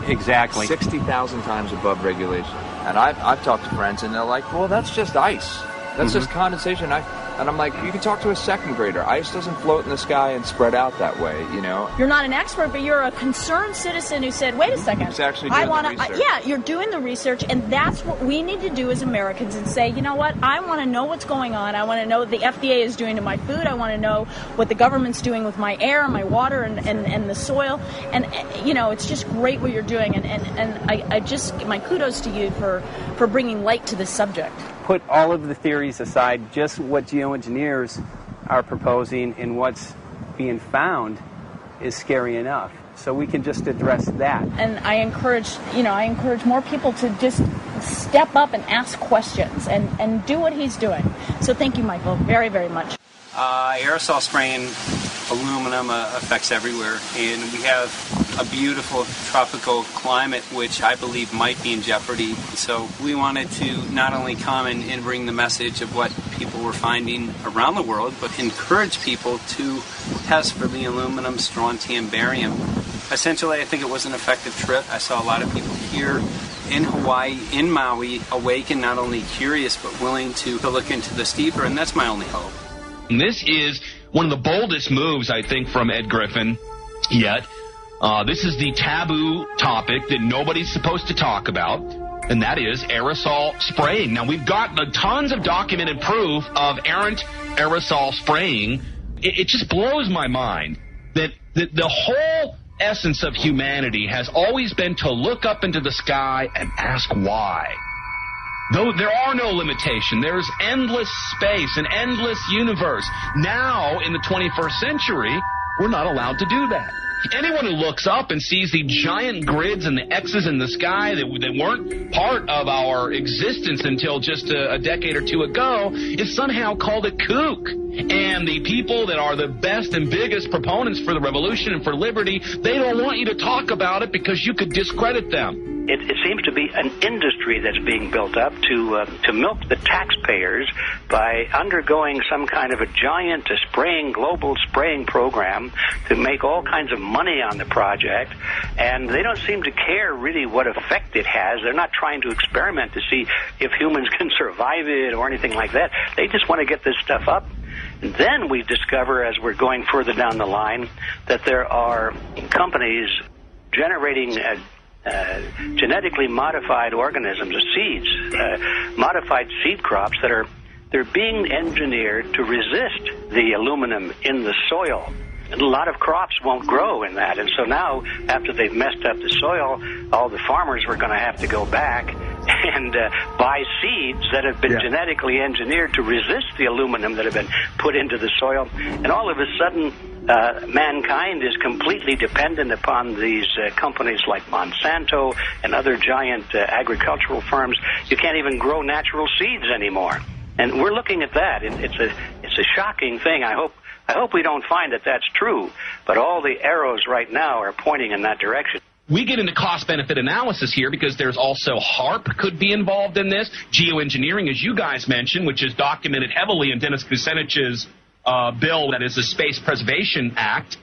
Exactly. 60,000 times above regulation. And I've talked to friends, and they're like, well, that's just ice. That's just condensation. And I'm like, you can talk to a second grader. Ice doesn't float in the sky and spread out that way, you know? You're not an expert, but you're a concerned citizen who said, wait a second. Who's actually doing the research. Yeah, you're doing the research, and that's what we need to do as Americans and say, you know what, I want to know what's going on. I want to know what the FDA is doing to my food. I want to know what the government's doing with my air, my water, and the soil. And, you know, it's just great what you're doing. And I just, my kudos to you for bringing light to this subject. Put all of the theories aside, just what geoengineers are proposing and what's being found is scary enough. So we can just address that. And I encourage more people to just step up and ask questions and do what he's doing. So thank you, Michael, very, very much. Aerosol spraying aluminum affects everywhere, and we have a beautiful tropical climate which I believe might be in jeopardy. So we wanted to not only come and bring the message of what people were finding around the world, but encourage people to test for the aluminum, strontium, barium. Essentially, I think it was an effective trip. I saw a lot of people here in Hawaii, in Maui, awake and not only curious but willing to look into this deeper, and that's my only hope. This is one of the boldest moves, I think, from Ed Griffin yet. This is the taboo topic that nobody's supposed to talk about, and that is aerosol spraying. Now, we've got tons of documented proof of errant aerosol spraying. It just blows my mind that the whole essence of humanity has always been to look up into the sky and ask why. Though there are no limitations, there's endless space, an endless universe. Now, in the 21st century, we're not allowed to do that. Anyone who looks up and sees the giant grids and the X's in the sky that weren't part of our existence until just a decade or two ago is somehow called a kook. And the people that are the best and biggest proponents for the revolution and for liberty, they don't want you to talk about it because you could discredit them. It seems to be an industry that's being built up to milk the taxpayers by undergoing some kind of a giant global spraying program to make all kinds of money on the project, and they don't seem to care really what effect it has. They're not trying to experiment to see if humans can survive it or anything like that. They just want to get this stuff up. And then we discover, as we're going further down the line, that there are companies generating genetically modified organisms, seeds, modified seed crops they're being engineered to resist the aluminum in the soil. And a lot of crops won't grow in that. And so now, after they've messed up the soil, all the farmers were going to have to go back and buy seeds that have been genetically engineered to resist the aluminum that have been put into the soil. And all of a sudden, mankind is completely dependent upon these companies like Monsanto and other giant agricultural firms. You can't even grow natural seeds anymore. And we're looking at that. It's a shocking thing. I hope we don't find that that's true, but all the arrows right now are pointing in that direction. We get into cost-benefit analysis here because there's also HAARP could be involved in this. Geoengineering, as you guys mentioned, which is documented heavily in Dennis Kucinich's bill, that is the Space Preservation Act,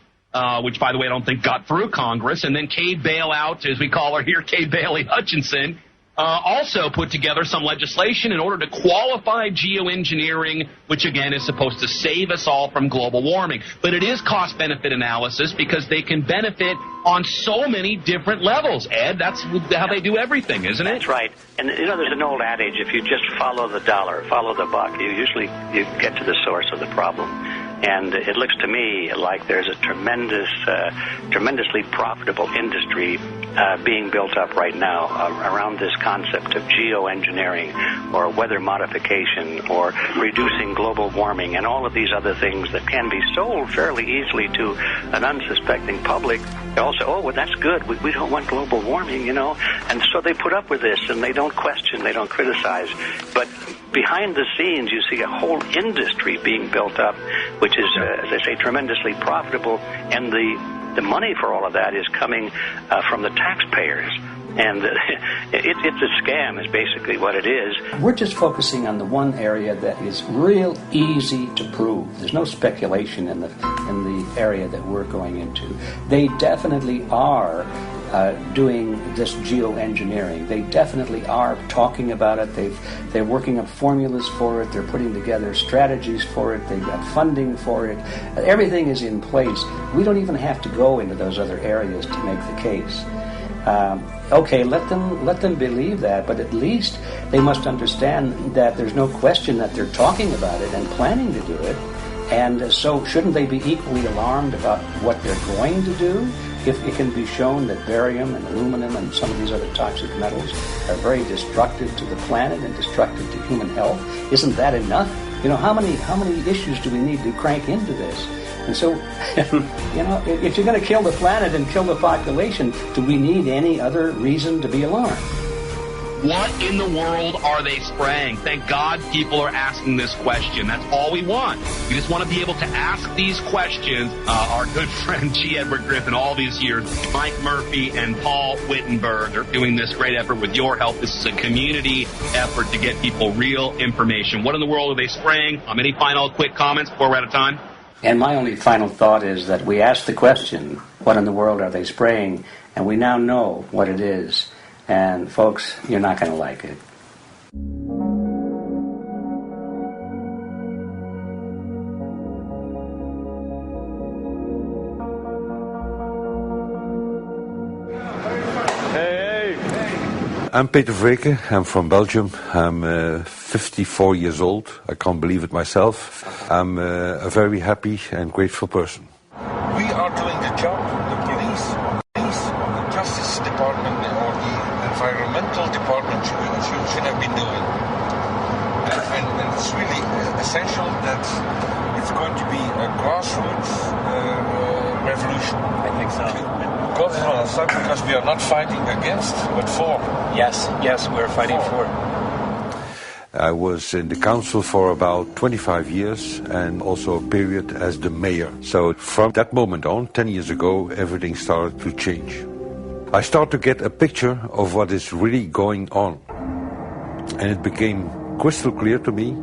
which, by the way, I don't think got through Congress. And then Kay Bailout, as we call her here, Kay Bailey Hutchinson, also put together some legislation in order to qualify geoengineering, which, again, is supposed to save us all from global warming. But it is cost-benefit analysis because they can benefit on so many different levels. Ed, that's how they do everything, isn't it? That's right. And, there's an old adage, if you just follow the dollar, follow the buck, you get to the source of the problem. And it looks to me like there's a tremendously profitable industry being built up right now around this concept of geoengineering or weather modification or reducing global warming and all of these other things that can be sold fairly easily to an unsuspecting public. They all say, oh, well, that's good. We don't want global warming, And so they put up with this, and they don't question, they don't criticize. But behind the scenes, you see a whole industry being built up, which is, as I say, tremendously profitable, and the money for all of that is coming from the taxpayers. And it's a scam is basically what it is. We're just focusing on the one area that is real easy to prove. There's no speculation in the area that we're going into. They definitely are doing this geoengineering. They definitely are talking about it. They're working up formulas for it. They're putting together strategies for it. They've got funding for it. Everything is in place. We don't even have to go into those other areas to make the case. Okay, let them believe that, but at least they must understand that there's no question that they're talking about it and planning to do it. And so shouldn't they be equally alarmed about what they're going to do if it can be shown that barium and aluminum and some of these other toxic metals are very destructive to the planet and destructive to human health? Isn't that enough? How many issues do we need to crank into this? And so, if you're going to kill the planet and kill the population, do we need any other reason to be alarmed? What in the world are they spraying? Thank God people are asking this question. That's all we want. We just want to be able to ask these questions. Our good friend G. Edward Griffin, all these years, Mike Murphy and Paul Wittenberg are doing this great effort with your help. This is a community effort to get people real information. What in the world are they spraying? Any final quick comments before we're out of time? And my only final thought is that we asked the question, what in the world are they spraying? And we now know what it is. And folks, you're not going to like it. I'm Peter Vreke. I'm from Belgium. I'm 54 years old. I can't believe it myself. I'm a very happy and grateful person. We are doing the job the police, the Justice Department, or the Environmental Department should have been doing. And it's really essential that it's going to be a grassroots revolution. I think so. Because we are not fighting against, but for. Yes, we're fighting for. I was in the council for about 25 years and also a period as the mayor. So from that moment on, 10 years ago, everything started to change. I start to get a picture of what is really going on. And it became crystal clear to me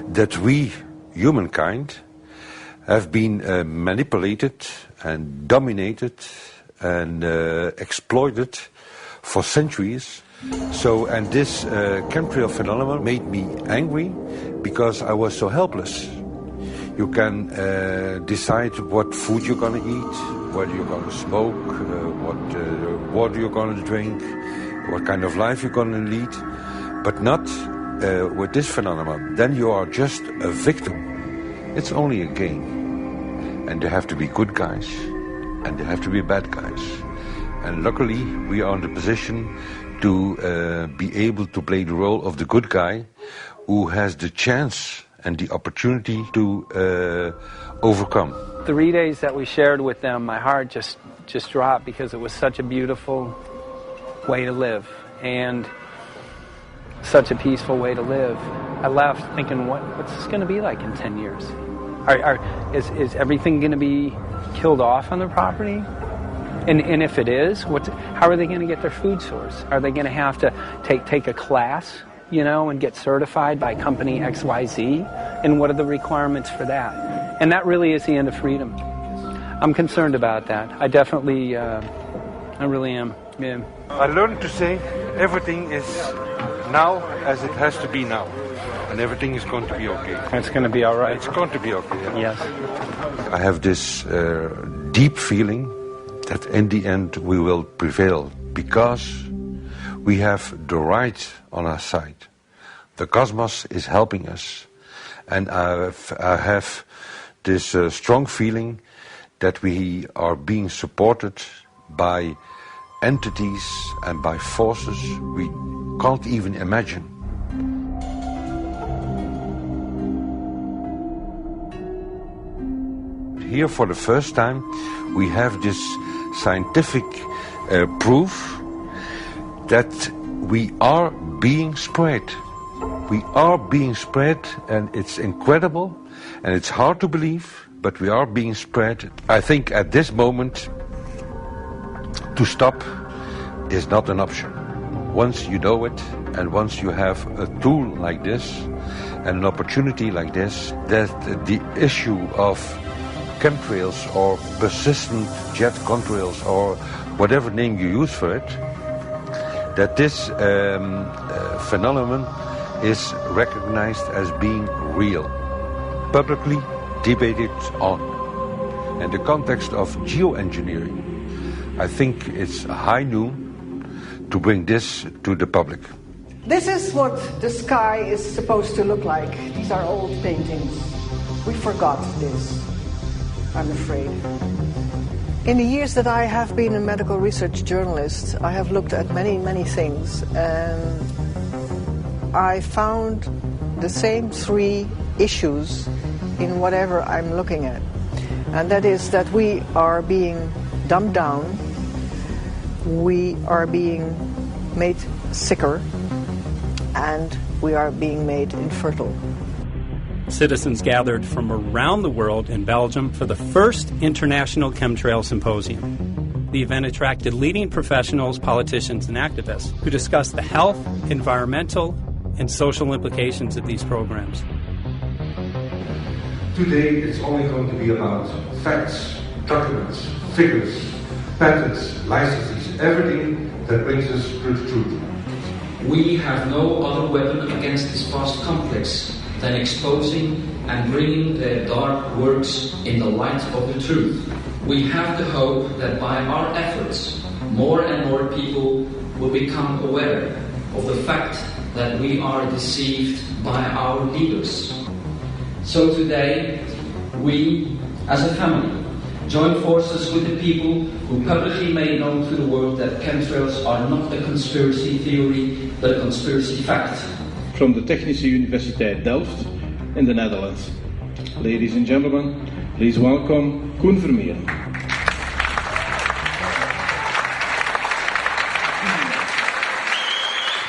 that we, humankind, have been manipulated and dominated and exploited for centuries. And this chemtrail phenomenon made me angry because I was so helpless. You can decide what food you're going to eat, whether you're going to smoke, what water you're going to drink, what kind of life you're going to lead, but not with this phenomenon. Then you are just a victim. It's only a game. And there have to be good guys, and there have to be bad guys. And luckily, we are in the position to be able to play the role of the good guy who has the chance and the opportunity to overcome. 3 days that we shared with them, my heart just dropped because it was such a beautiful way to live and such a peaceful way to live. I left thinking, what's this going to be like in 10 years? Is everything going to be killed off on the property? And if it is, how are they going to get their food source? Are they going to have to take a class, and get certified by company XYZ? And what are the requirements for that? And that really is the end of freedom. I'm concerned about that. I definitely, I really am. Yeah. I learned to say everything is now as it has to be now. And everything is going to be okay. It's going to be all right. It's going to be okay. Yes. I have this deep feeling that in the end we will prevail because we have the right on our side. The cosmos is helping us. And I have this strong feeling that we are being supported by entities and by forces we can't even imagine. Here for the first time we have this scientific proof that we are being spread. We are being spread, and it's incredible and it's hard to believe, but we are being spread. I think at this moment to stop is not an option. Once you know it and once you have a tool like this and an opportunity like this, that the issue of chemtrails or persistent jet contrails or whatever name you use for it, that this phenomenon is recognized as being real, publicly debated on. In the context of geoengineering, I think it's high noon to bring this to the public. This is what the sky is supposed to look like. These are old paintings. We forgot this, I'm afraid. In the years that I have been a medical research journalist, I have looked at many, many things, and I found the same three issues in whatever I'm looking at. And that is that we are being dumbed down, we are being made sicker, and we are being made infertile. Citizens gathered from around the world in Belgium for the first International Chemtrail Symposium. The event attracted leading professionals, politicians, and activists who discussed the health, environmental, and social implications of these programs. Today it's only going to be about facts, documents, figures, patents, licenses, everything that brings us to the truth. We have no other weapon against this vast complex than exposing and bringing their dark works in the light of the truth. We have the hope that by our efforts, more and more people will become aware of the fact that we are deceived by our leaders. So today, we, as a family, join forces with the people who publicly made known to the world that chemtrails are not a conspiracy theory, but a conspiracy fact. From the Technische Universiteit Delft in the Netherlands. Ladies and gentlemen, please welcome Koen Vermeeren.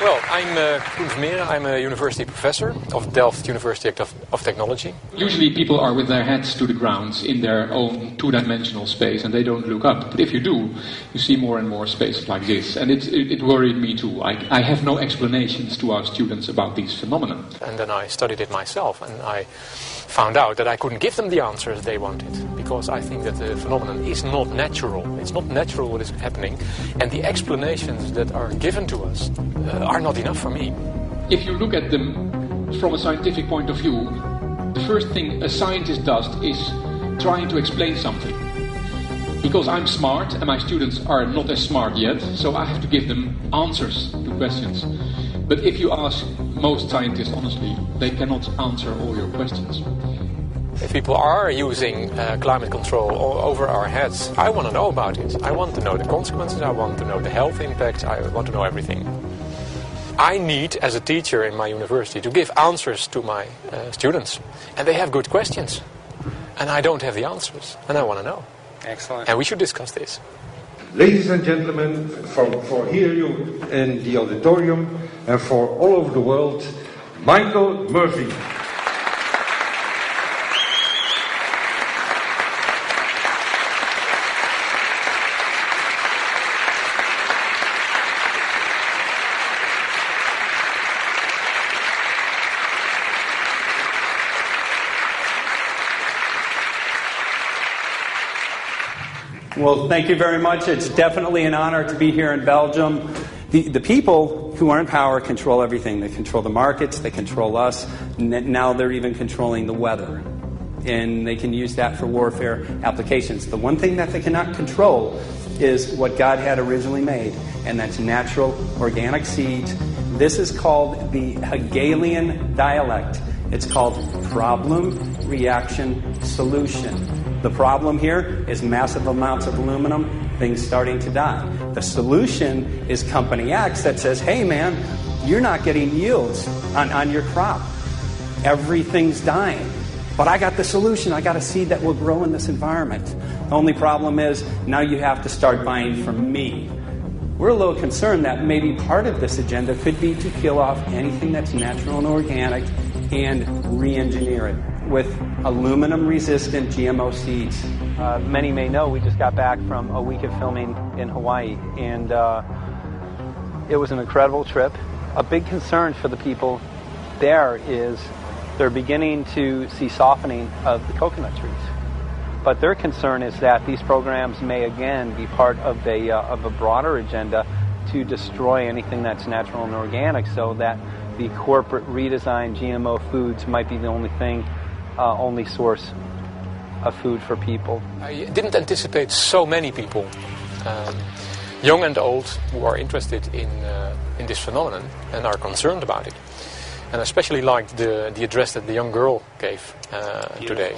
Well, I'm Koen. I'm a university professor of Delft University of Technology. Usually people are with their heads to the ground in their own two-dimensional space and they don't look up. But if you do, you see more and more spaces like this. And it worried me too. I have no explanations to our students about these phenomena. And then I studied it myself and I found out that I couldn't give them the answers they wanted, because I think that the phenomenon is not natural. It's not natural what is happening, and the explanations that are given to us are not enough for me. If you look at them from a scientific point of view, the first thing a scientist does is trying to explain something. Because I'm smart and my students are not as smart yet, so I have to give them answers to questions. But if you ask most scientists honestly, they cannot answer all your questions. If people are using climate control over our heads, I want to know about it. I want to know the consequences, I want to know the health impacts, I want to know everything. I need, as a teacher in my university, to give answers to my students. And they have good questions. And I don't have the answers. And I want to know. Excellent. And we should discuss this. Ladies and gentlemen, for here you in the auditorium and for all over the world, Michael Murphy. Well, thank you very much. It's definitely an honor to be here in Belgium. The people who are in power control everything. They control the markets, they control us. Now they're even controlling the weather. And they can use that for warfare applications. The one thing that they cannot control is what God had originally made, and that's natural organic seeds. This is called the Hegelian dialect. It's called problem, reaction, solution. The problem here is massive amounts of aluminum, things starting to die. The solution is Company X that says, hey man, you're not getting yields on your crop. Everything's dying. But I got the solution. I got a seed that will grow in this environment. The only problem is now you have to start buying from me. We're a little concerned that maybe part of this agenda could be to kill off anything that's natural and organic and re-engineer it with aluminum-resistant GMO seeds. Many may know we just got back from a week of filming in Hawaii, and it was an incredible trip. A big concern for the people there is they're beginning to see softening of the coconut trees. But their concern is that these programs may again be part of a broader agenda to destroy anything that's natural and organic, so that the corporate redesigned GMO foods might be the only source of food for people. I didn't anticipate so many people, young and old, who are interested in this phenomenon and are concerned about it. And I especially liked the address that the young girl gave today.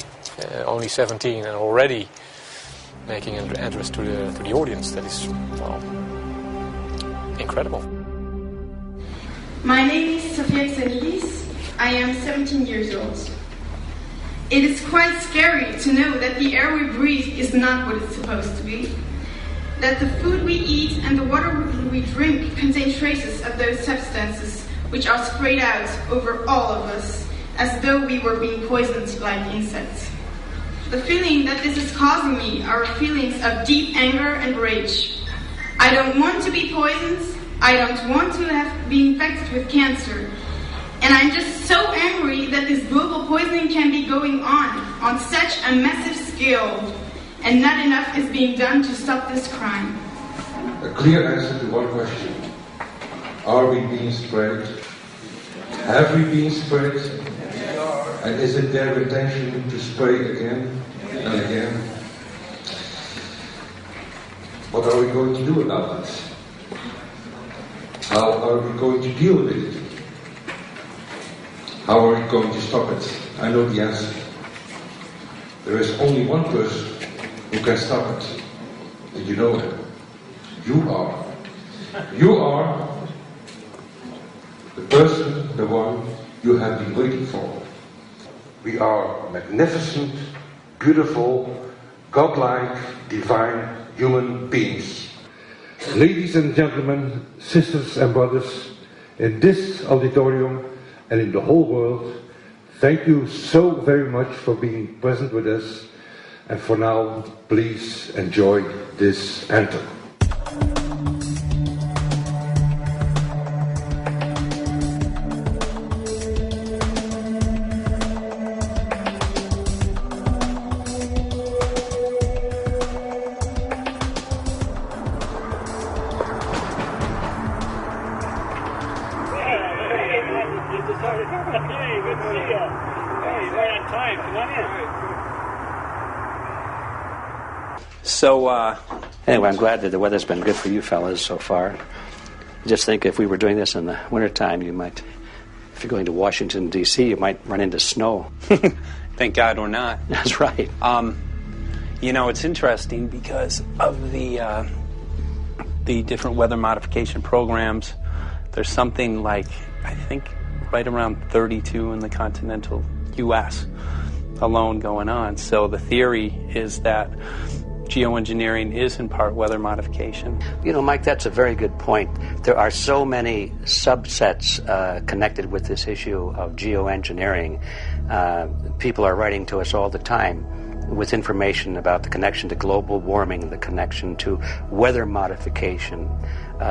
Only 17 and already making an address to the audience. That is, well, incredible. My name is Sofia Xenidis. I am 17 years old. It is quite scary to know that the air we breathe is not what it's supposed to be. That the food we eat and the water we drink contain traces of those substances which are sprayed out over all of us as though we were being poisoned like insects. The feeling that this is causing me are feelings of deep anger and rage. I don't want to be poisoned. I don't want to be infected with cancer. And I'm just so angry that this global poisoning can be going on such a massive scale, and not enough is being done to stop this crime. A clear answer to one question. Are we being sprayed? Have we been sprayed? And is it their intention to spray again and again? What are we going to do about this? How are we going to deal with it? How are we going to stop it? I know the answer. There is only one person who can stop it. Did you know him? You are. You are the person, the one you have been waiting for. We are magnificent, beautiful, godlike, divine human beings. Ladies and gentlemen, sisters and brothers, in this auditorium and in the whole world, thank you so very much for being present with us. And for now, please enjoy this anthem. So, anyway, I'm glad that the weather's been good for you fellas so far. Just think if we were doing this in the wintertime, you might, if you're going to Washington, D.C., you might run into snow. Thank God we're not. That's right. You know, it's interesting because of the different weather modification programs. There's something like, I think, right around 32 in the continental U.S. alone going on. So the theory is that geoengineering is in part weather modification. You know, Mike, that's a very good point. There are so many subsets connected with this issue of geoengineering. People are writing to us all the time with information about the connection to global warming, the connection to weather modification.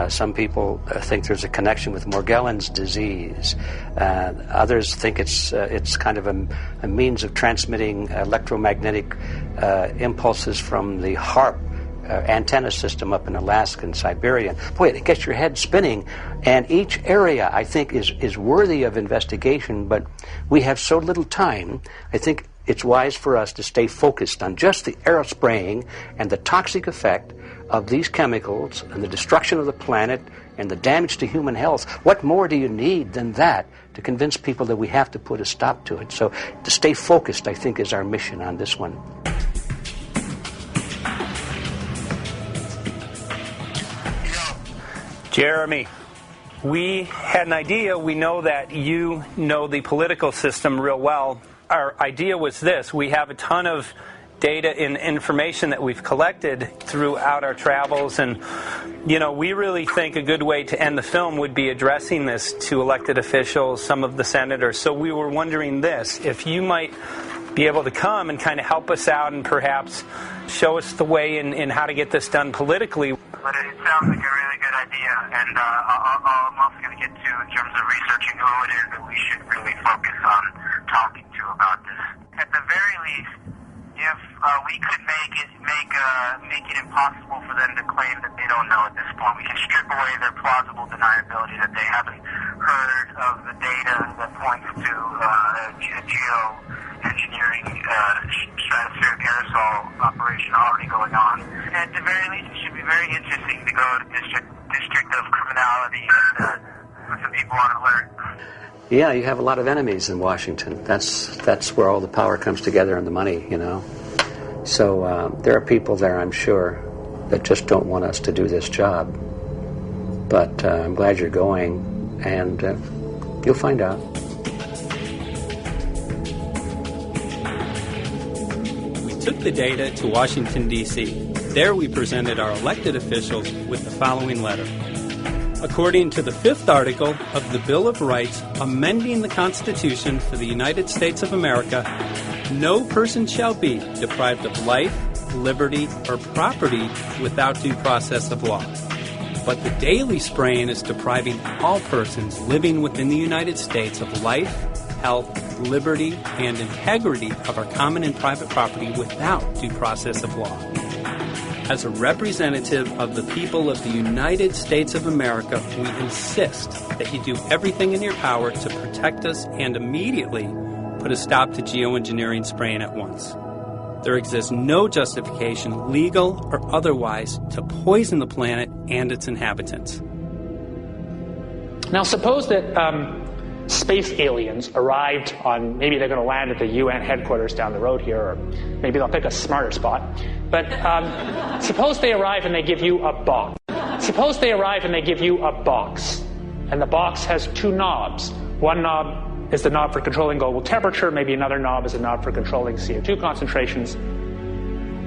Some people think there's a connection with Morgellons disease. Others think it's kind of a means of transmitting electromagnetic impulses from the HAARP antenna system up in Alaska and Siberia. Boy, it gets your head spinning. And each area, I think, is worthy of investigation, but we have so little time. I think it's wise for us to stay focused on just the aerospraying and the toxic effect of these chemicals and the destruction of the planet and the damage to human health. What more do you need than that to convince people that we have to put a stop to it? So to stay focused, I think, is our mission on this one. Jeremy, we had an idea. We know that you know the political system real well. Our idea was this. We have a ton of data and information that we've collected throughout our travels, and you know, we really think a good way to end the film would be addressing this to elected officials, some of the senators. So we were wondering this, if you might be able to come and kind of help us out and perhaps show us the way in how to get this done politically. But it sounds like a really good idea, and I'm also going to get to, in terms of researching who it is that we should really focus on talking to about this. At the very least, if we could make it impossible for them to claim that they don't know at this point, we can strip away their plausible deniability that they haven't heard of the data that points to geoengineering stratospheric aerosol operation already going on. At the very least, it should be very interesting to go to District of Criminality and put some people on alert. Yeah, you have a lot of enemies in Washington. That's where all the power comes together and the money, you know. So there are people there, I'm sure, that just don't want us to do this job. But I'm glad you're going, and you'll find out. We took the data to Washington, D.C. There we presented our elected officials with the following letter. According to the 5th article of the Bill of Rights, amending the Constitution for the United States of America, no person shall be deprived of life, liberty, or property without due process of law. But the daily spraying is depriving all persons living within the United States of life, health, liberty, and integrity of our common and private property without due process of law. As a representative of the people of the United States of America, we insist that you do everything in your power to protect us and immediately put a stop to geoengineering spraying at once. There exists no justification, legal or otherwise, to poison the planet and its inhabitants. Now suppose that space aliens arrived on, maybe they're going to land at the UN headquarters down the road here, or maybe they'll pick a smarter spot. But suppose they arrive and they give you a box. Suppose they arrive and they give you a box, and the box has 2 knobs. One knob is the knob for controlling global temperature, maybe another knob is a knob for controlling CO2 concentrations.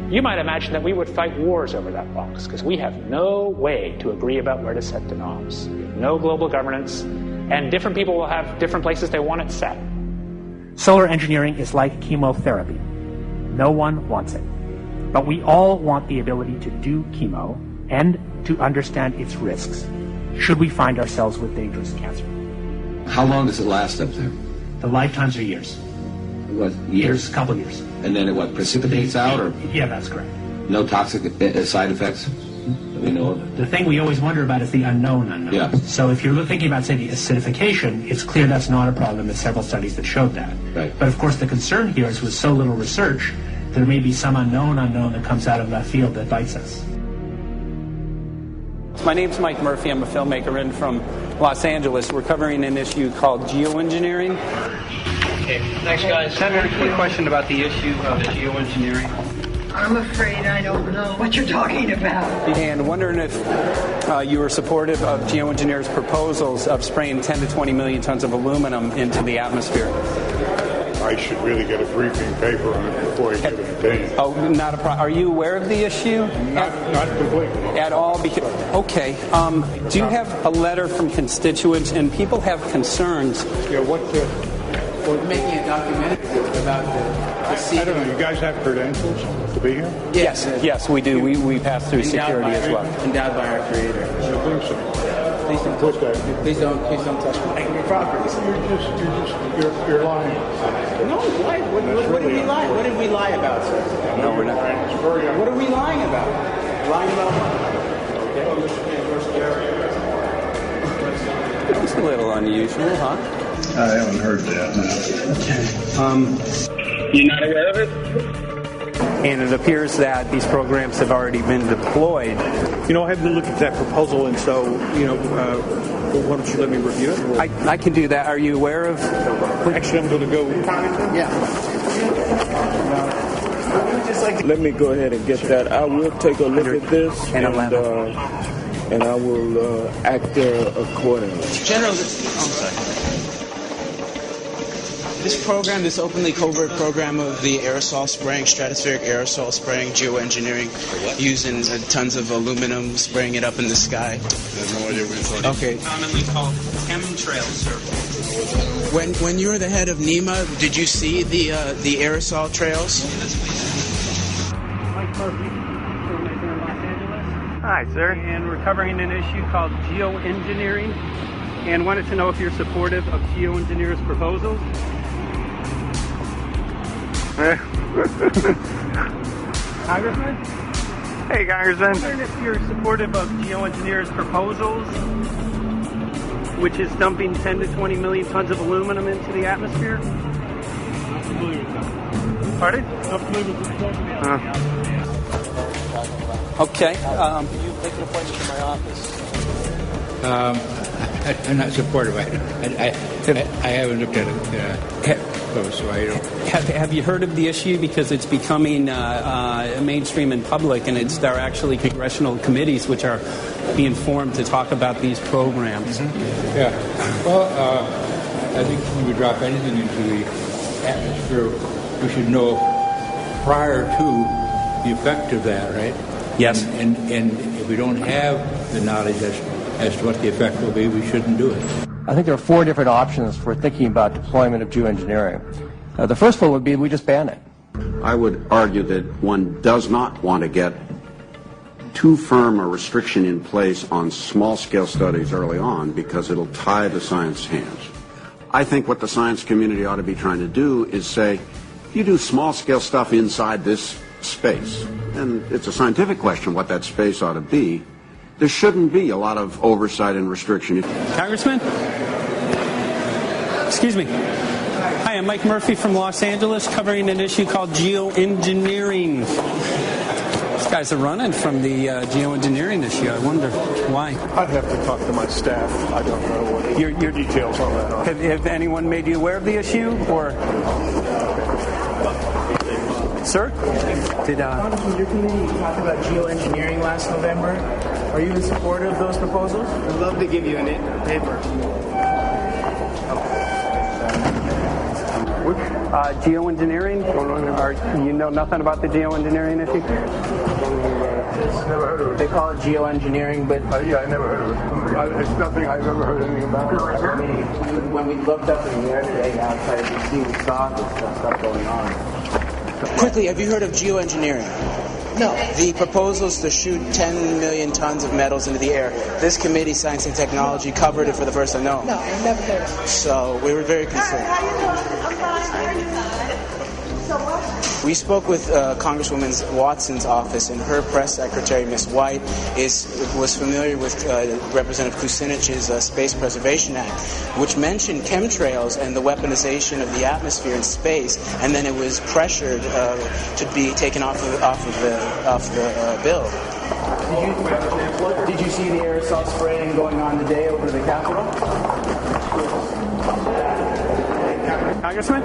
you might imagine that we would fight wars over that box because we have no way to agree about where to set the knobs. We have no global governance, and different people will have different places they want it set. Solar engineering is like chemotherapy. No one wants it. But we all want the ability to do chemo and to understand its risks, should we find ourselves with dangerous cancer. How long does it last up there? The lifetimes are years. What, years? A couple years. And then it precipitates out, or? Yeah, that's correct. No toxic side effects that we know of? The thing we always wonder about is the unknown. Yeah. So if you're thinking about, say, the acidification, it's clear that's not a problem. There's several studies that showed that. Right. But of course the concern here is with so little research, there may be some unknown that comes out of left field that bites us. My name's Mike Murphy. I'm a filmmaker in from Los Angeles. We're covering an issue called geoengineering. Okay, thanks guys. Senator, quick question about the issue of geoengineering. I'm afraid I don't know what you're talking about. And wondering if you were supportive of geoengineers' proposals of spraying 10 to 20 million tons of aluminum into the atmosphere. I should really get a briefing paper on it before I get an opinion. Oh, not a problem. Are you aware of the issue? Not completely. At all? Okay. Do you have a letter from constituents, and people have concerns? Yeah, We're making a documentary about the I don't know. You guys have credentials to be here? Yes, we do. We pass through security as well. Endowed by our creator. I think so. Please don't touch that. Please don't touch my property. You're lying. No, why? What did we lie? What did we lie about, sir? No, we're not. What are we lying about? Lying about what? It's a little unusual, huh? I haven't heard that. You're not aware of it? And it appears that these programs have already been deployed. You know, I haven't looked at that proposal, and so, why don't you let me review it? I can do that. Are you aware of? Actually, I'm going to go. Yeah. Let me go ahead and get that. I will take a look at this, and I will act accordingly. General, this program, this openly covert program of the aerosol spraying, stratospheric aerosol spraying, geoengineering, using tons of aluminum, spraying it up in the sky. I have no idea what you're talking about. Okay. Commonly called Chemtrails, sir. When you were the head of NEMA, did you see the aerosol trails? Mike Murphy, filmmaker in Los Angeles. Hi, sir. And we're covering an issue called geoengineering, and wanted to know if you're supportive of geoengineers' proposals. Congressman? Hey, Congressman. I'm wondering if you're supportive of geoengineers' proposals, which is dumping 10 to 20 million tons of aluminum into the atmosphere. Not familiar with that. Pardon? Not familiar with that. Okay. Can you make an appointment to my office? I'm not supportive. I haven't looked at it close, so I don't. Have you heard of the issue? Because it's becoming mainstream in public, and there are actually congressional committees which are being formed to talk about these programs. Mm-hmm. Yeah. Well, I think when we drop anything into the atmosphere, we should know prior to the effect of that, right? Yes. And if we don't have the knowledge as to what the effect will be, we shouldn't do it. I think there are 4 different options for thinking about deployment of geoengineering. The first one would be we just ban it. I would argue that one does not want to get too firm a restriction in place on small-scale studies early on because it'll tie the science hands. I think what the science community ought to be trying to do is say, if you do small-scale stuff inside this space, and it's a scientific question what that space ought to be, there shouldn't be a lot of oversight and restriction. Congressman? Excuse me. Hi, I'm Mike Murphy from Los Angeles, covering an issue called geoengineering. These guys are running from the geoengineering issue. I wonder why. I'd have to talk to my staff. I don't know what your details on that are. Have anyone made you aware of the issue, or? Sir? Congressman, your committee talked about geoengineering last November. Are you in support of those proposals? I'd love to give you a paper. Geoengineering? Or you know nothing about the geoengineering issue? Never heard of it. They call it geoengineering, but... yeah, I never heard of it. It's nothing I've ever heard anything about. When we looked up in the air today outside D.C., we saw this stuff going on. Quickly, have you heard of geoengineering? No. The proposals to shoot 10 million tons of metals into the air. This committee, Science and Technology, covered it for the first time. No. No, I've never heard of it. So we were very concerned. How you doing? I'm fine. How are you? So what? We spoke with Congresswoman Watson's office, and her press secretary, Ms. White, was familiar with Representative Kucinich's Space Preservation Act, which mentioned chemtrails and the weaponization of the atmosphere and space, and then it was pressured to be taken off the bill. Did you see the aerosol spraying going on today over the Capitol? Congressman?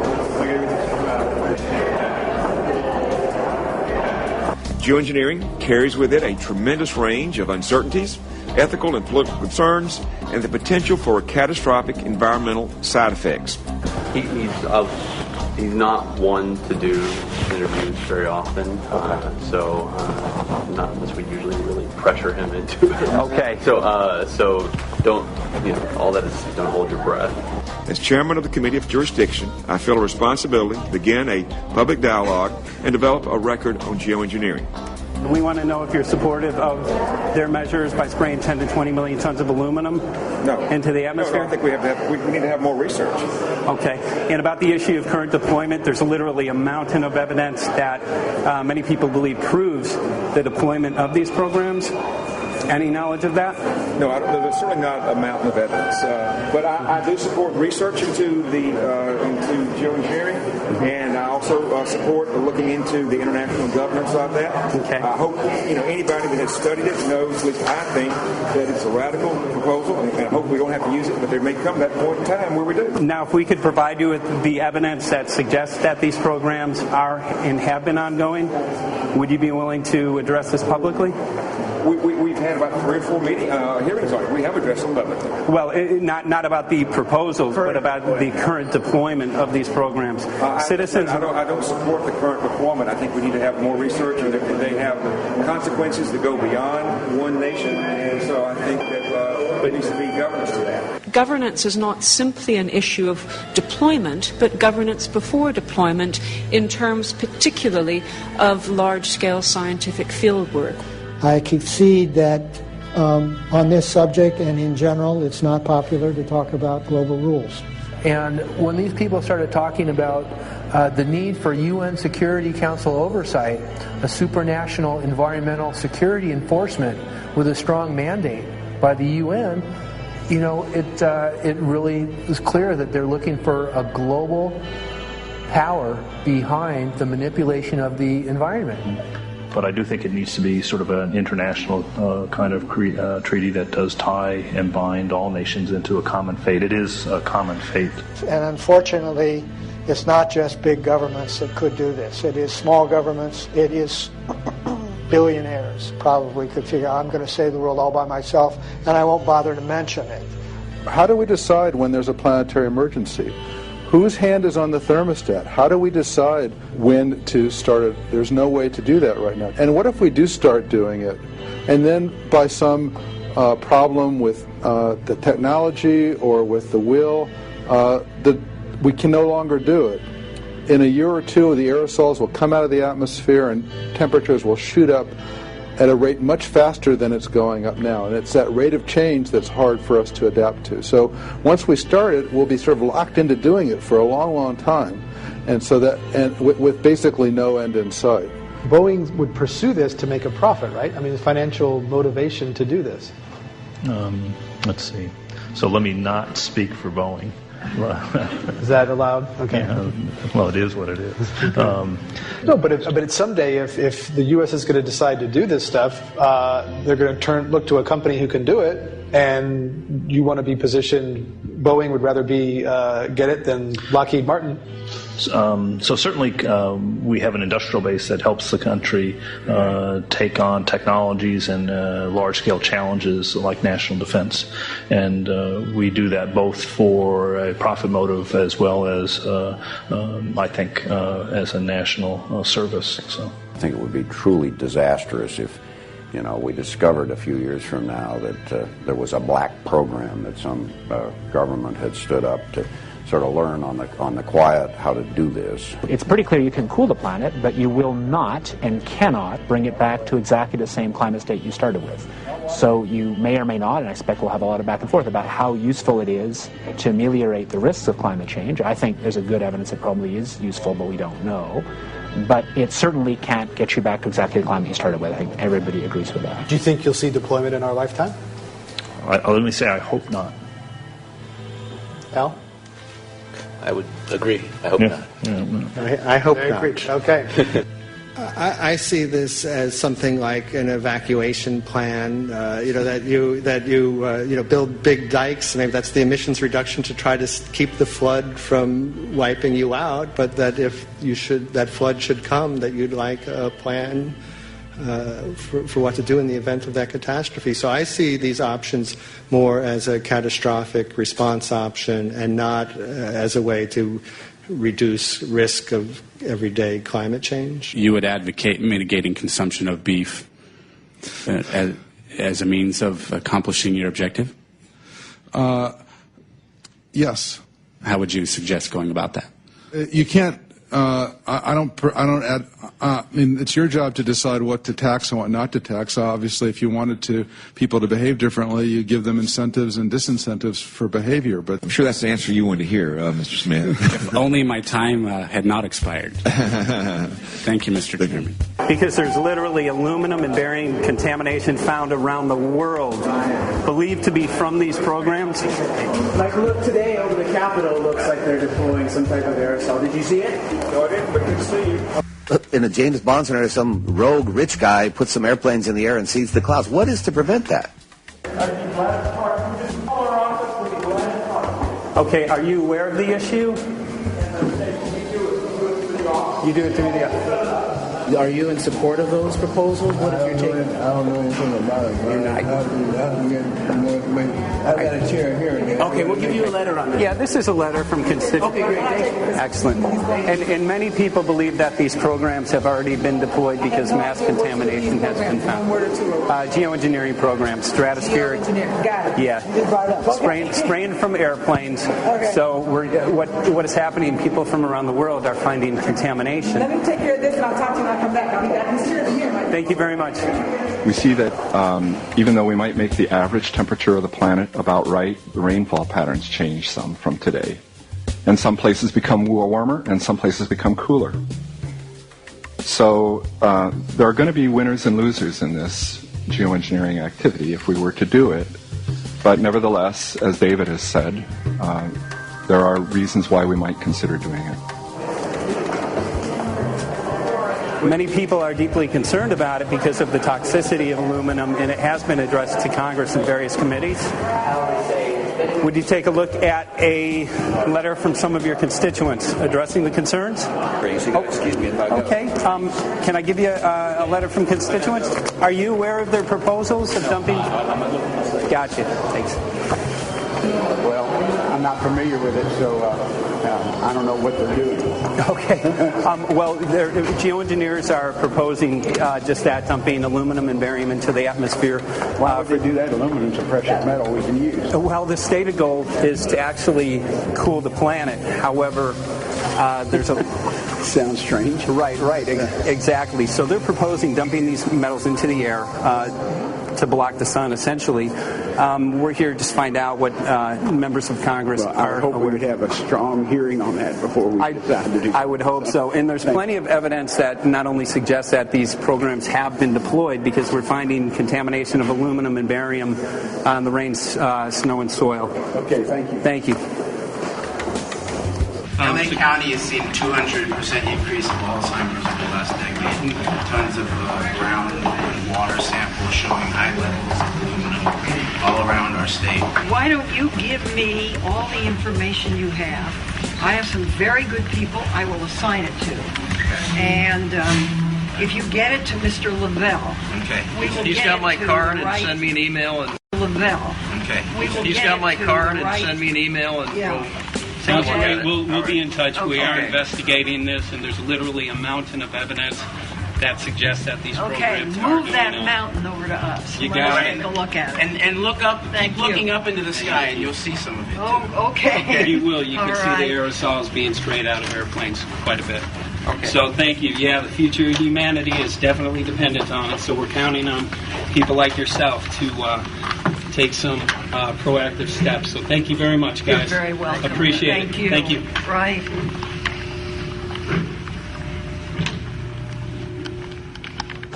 Geoengineering carries with it a tremendous range of uncertainties, ethical and political concerns, and the potential for catastrophic environmental side effects. He's not one to do interviews very often, so not unless we usually really pressure him into it. Okay. So don't, all that is, don't hold your breath. As chairman of the Committee of Jurisdiction, I feel a responsibility to begin a public dialogue and develop a record on geoengineering. We want to know if you're supportive of their measures by spraying 10 to 20 million tons of aluminum into the atmosphere? No, I think we need to have more research. Okay. And about the issue of current deployment, there's literally a mountain of evidence that many people believe proves the deployment of these programs. Any knowledge of that? No, there's certainly not a mountain of evidence. But I do support research into geoengineering, and I also support looking into the international governance of that. Okay. I hope anybody that has studied it knows, at least I think, that it's a radical proposal, and I hope we don't have to use it, but there may come that point in time where we do. Now, if we could provide you with the evidence that suggests that these programs are and have been ongoing, would you be willing to address this publicly? We've had about 3 or 4 hearings on it. We have addressed them publicly. Well, not about the proposals, but about the current deployment of these programs. Citizens. I don't support the current deployment. I think we need to have more research, and they have consequences that go beyond one nation, and so I think that there needs to be governance to that. Governance is not simply an issue of deployment, but governance before deployment in terms particularly of large-scale scientific fieldwork. I concede that on this subject and in general, it's not popular to talk about global rules. And when these people started talking about the need for UN Security Council oversight, a supranational environmental security enforcement with a strong mandate by the UN, it really is clear that they're looking for a global power behind the manipulation of the environment. But I do think it needs to be sort of an international kind of treaty that does tie and bind all nations into a common fate. It is a common fate. And unfortunately, it's not just big governments that could do this. It is small governments. It is billionaires probably could figure, I'm going to save the world all by myself, and I won't bother to mention it. How do we decide when there's a planetary emergency? Whose hand is on the thermostat? How do we decide when to start it? There's no way to do that right now. And what if we do start doing it, and then by some problem with the technology or with the will, we can no longer do it? In a year or two, the aerosols will come out of the atmosphere and temperatures will shoot up at a rate much faster than it's going up now. And it's that rate of change that's hard for us to adapt to. So once we start it, we'll be sort of locked into doing it for a long, long time. And so with basically no end in sight. Boeing would pursue this to make a profit, right? I mean, there's financial motivation to do this. Let's see. So let me not speak for Boeing. Is that allowed? Okay. Yeah, well, it is what it is. No, but someday, if the U.S. is going to decide to do this stuff, they're going to look to a company who can do it, and you want to be positioned, Boeing would rather be get it than Lockheed Martin. So certainly we have an industrial base that helps the country take on technologies and large-scale challenges like national defense. And we do that both for a profit motive as well as, I think, as a national service. So I think it would be truly disastrous if, we discovered a few years from now that there was a black program that some government had stood up to sort of learn on the quiet how to do this. It's pretty clear you can cool the planet, but you will not and cannot bring it back to exactly the same climate state you started with. So you may or may not, and I expect we'll have a lot of back and forth about how useful it is to ameliorate the risks of climate change. I think there's a good evidence it probably is useful, but we don't know. But it certainly can't get you back to exactly the climate you started with. I think everybody agrees with that. Do you think you'll see deployment in our lifetime? Let me say I hope not. Al? I would agree. I hope not. I hope not. Okay. I see this as something like an evacuation plan. That you build big dikes, and maybe that's the emissions reduction to try to keep the flood from wiping you out. But that if that flood should come, that you'd like a plan for what to do in the event of that catastrophe. So I see these options more as a catastrophic response option and not as a way to reduce risk of everyday climate change. You would advocate mitigating consumption of beef as a means of accomplishing your objective? Yes. How would you suggest going about that? You can't. I mean, it's your job to decide what to tax and what not to tax. Obviously, if you wanted people to behave differently, you give them incentives and disincentives for behavior. But I'm sure that's the answer you want to hear, Mr. Smith. If only my time had not expired. Thank you, Mr. Chairman. Because there's literally aluminum and barium contamination found around the world, believed to be from these programs. Like, look, today over the Capitol, looks like they're deploying some type of aerosol. Did you see it? No, I didn't, but you see you. In a James Bond scenario, some rogue rich guy puts some airplanes in the air and sees the clouds. What is to prevent that? Okay, are you aware of the issue? You do it through the... Are you in support of those proposals? What if you're taking... I don't know anything about it. You're not. How do you get more information? I've got a chair here. Okay, we'll give you a letter on that. Yeah, this is a letter from constituents. Okay, great. Thank you. Excellent. And many people believe that these programs have already been deployed because mass contamination has been found. Geoengineering programs, stratospheric. Got it. Yeah. You brought it up. Okay. Spraying from airplanes. Okay. So what is happening, people from around the world are finding contamination. Let me take care of this and I'll talk to you when I come back. I'll be back here. Thank you very much. We see that even though we might make the average temperature of the planet about right, the rainfall patterns change some from today. And some places become warmer and some places become cooler. So there are going to be winners and losers in this geoengineering activity if we were to do it. But nevertheless, as David has said, there are reasons why we might consider doing it. Many people are deeply concerned about it because of the toxicity of aluminum, and it has been addressed to Congress in various committees. Would you take a look at a letter from some of your constituents addressing the concerns? Excuse me if I go. Okay. Can I give you a letter from constituents? Are you aware of their proposals of dumping? Gotcha. Thanks. Well, I'm not familiar with it, so I don't know what they're doing. Okay. Well, geoengineers are proposing just that, dumping aluminum and barium into the atmosphere. Why would they do that? Aluminum's a precious metal we can use. Well, the stated goal is to actually cool the planet. However, there's a... Sounds strange. Right. Exactly. So they're proposing dumping these metals into the air to block the sun, essentially. We're here to just find out what members of Congress are. I hope we would have a strong hearing on that before we decide to do that. I would hope so. And there's plenty of evidence that not only suggests that these programs have been deployed, because we're finding contamination of aluminum and barium on the rain, snow, and soil. Okay, thank you. Thank you. LA County has seen 200% increase of Alzheimer's over the last decade. Tons of ground and water samples showing high levels of aluminum all around our state. Why don't you give me all the information you have? I have some very good people I will assign it to. And if you get it to Mr. Lavelle, Okay. He's got my card and send me an email. And Lavelle. Okay. He's got my card and send me an email and Sounds great. We'll be in touch. Okay. We are investigating this, and there's literally a mountain of evidence that suggests that these programs are move going that uh, on. mountain over to us. You Let got us it. take a look at it. And look up, looking up into the sky, and you'll see some of it. Oh, okay. You will. You can All see right. the aerosols being sprayed out of airplanes quite a bit. Okay. So thank you. Yeah, the future of humanity is definitely dependent on it. So we're counting on people like yourself to take some proactive steps. So thank you very much, guys. You're very welcome. Appreciate Thank it. you. Thank you. Right.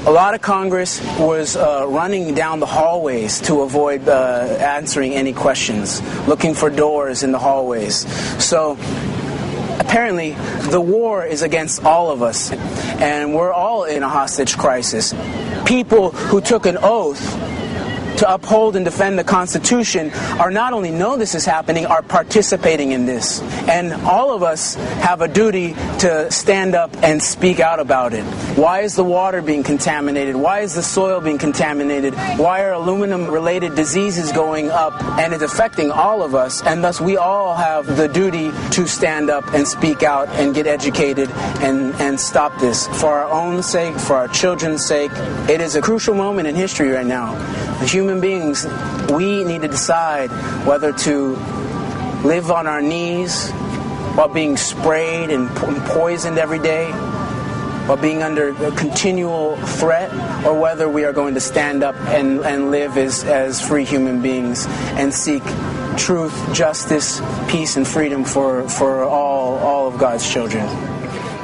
A lot of Congress was running down the hallways to avoid answering any questions, looking for doors in the hallways. So apparently the war is against all of us, and we're all in a hostage crisis. People who took an oath to uphold and defend the Constitution are not only know this is happening, are participating in this. And all of us have a duty to stand up and speak out about it. Why is the water being contaminated? Why is the soil being contaminated? Why are aluminum-related diseases going up? And it's affecting all of us, and thus we all have the duty to stand up and speak out and get educated and stop this. For our own sake, for our children's sake, it is a crucial moment in history right now. As human beings, we need to decide whether to live on our knees while being sprayed and poisoned every day, while being under a continual threat, or whether we are going to stand up and live as free human beings and seek truth, justice, peace, and freedom for all of God's children.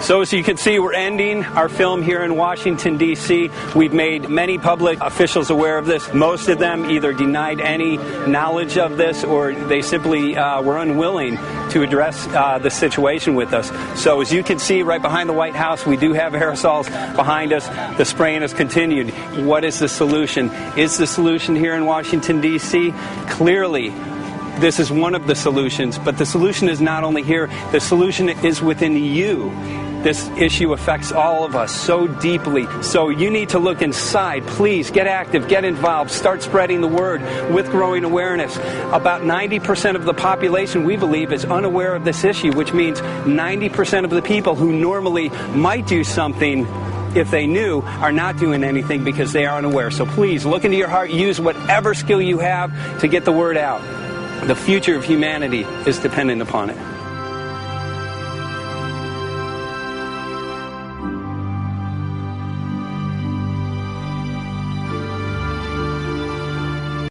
So as you can see, we're ending our film here in Washington, D.C. We've made many public officials aware of this. Most of them either denied any knowledge of this, or they simply were unwilling to address the situation with us. So as you can see right behind the White House, we do have aerosols behind us. The spraying has continued. What is the solution? Is the solution here in Washington, D.C.? Clearly, this is one of the solutions, but the solution is not only here, the solution is within you. This issue affects all of us so deeply. So you need to look inside. Please get active, get involved, start spreading the word with growing awareness. About 90% of the population, we believe, is unaware of this issue, which means 90% of the people who normally might do something if they knew are not doing anything because they are unaware. So please look into your heart, use whatever skill you have to get the word out. The future of humanity is dependent upon it.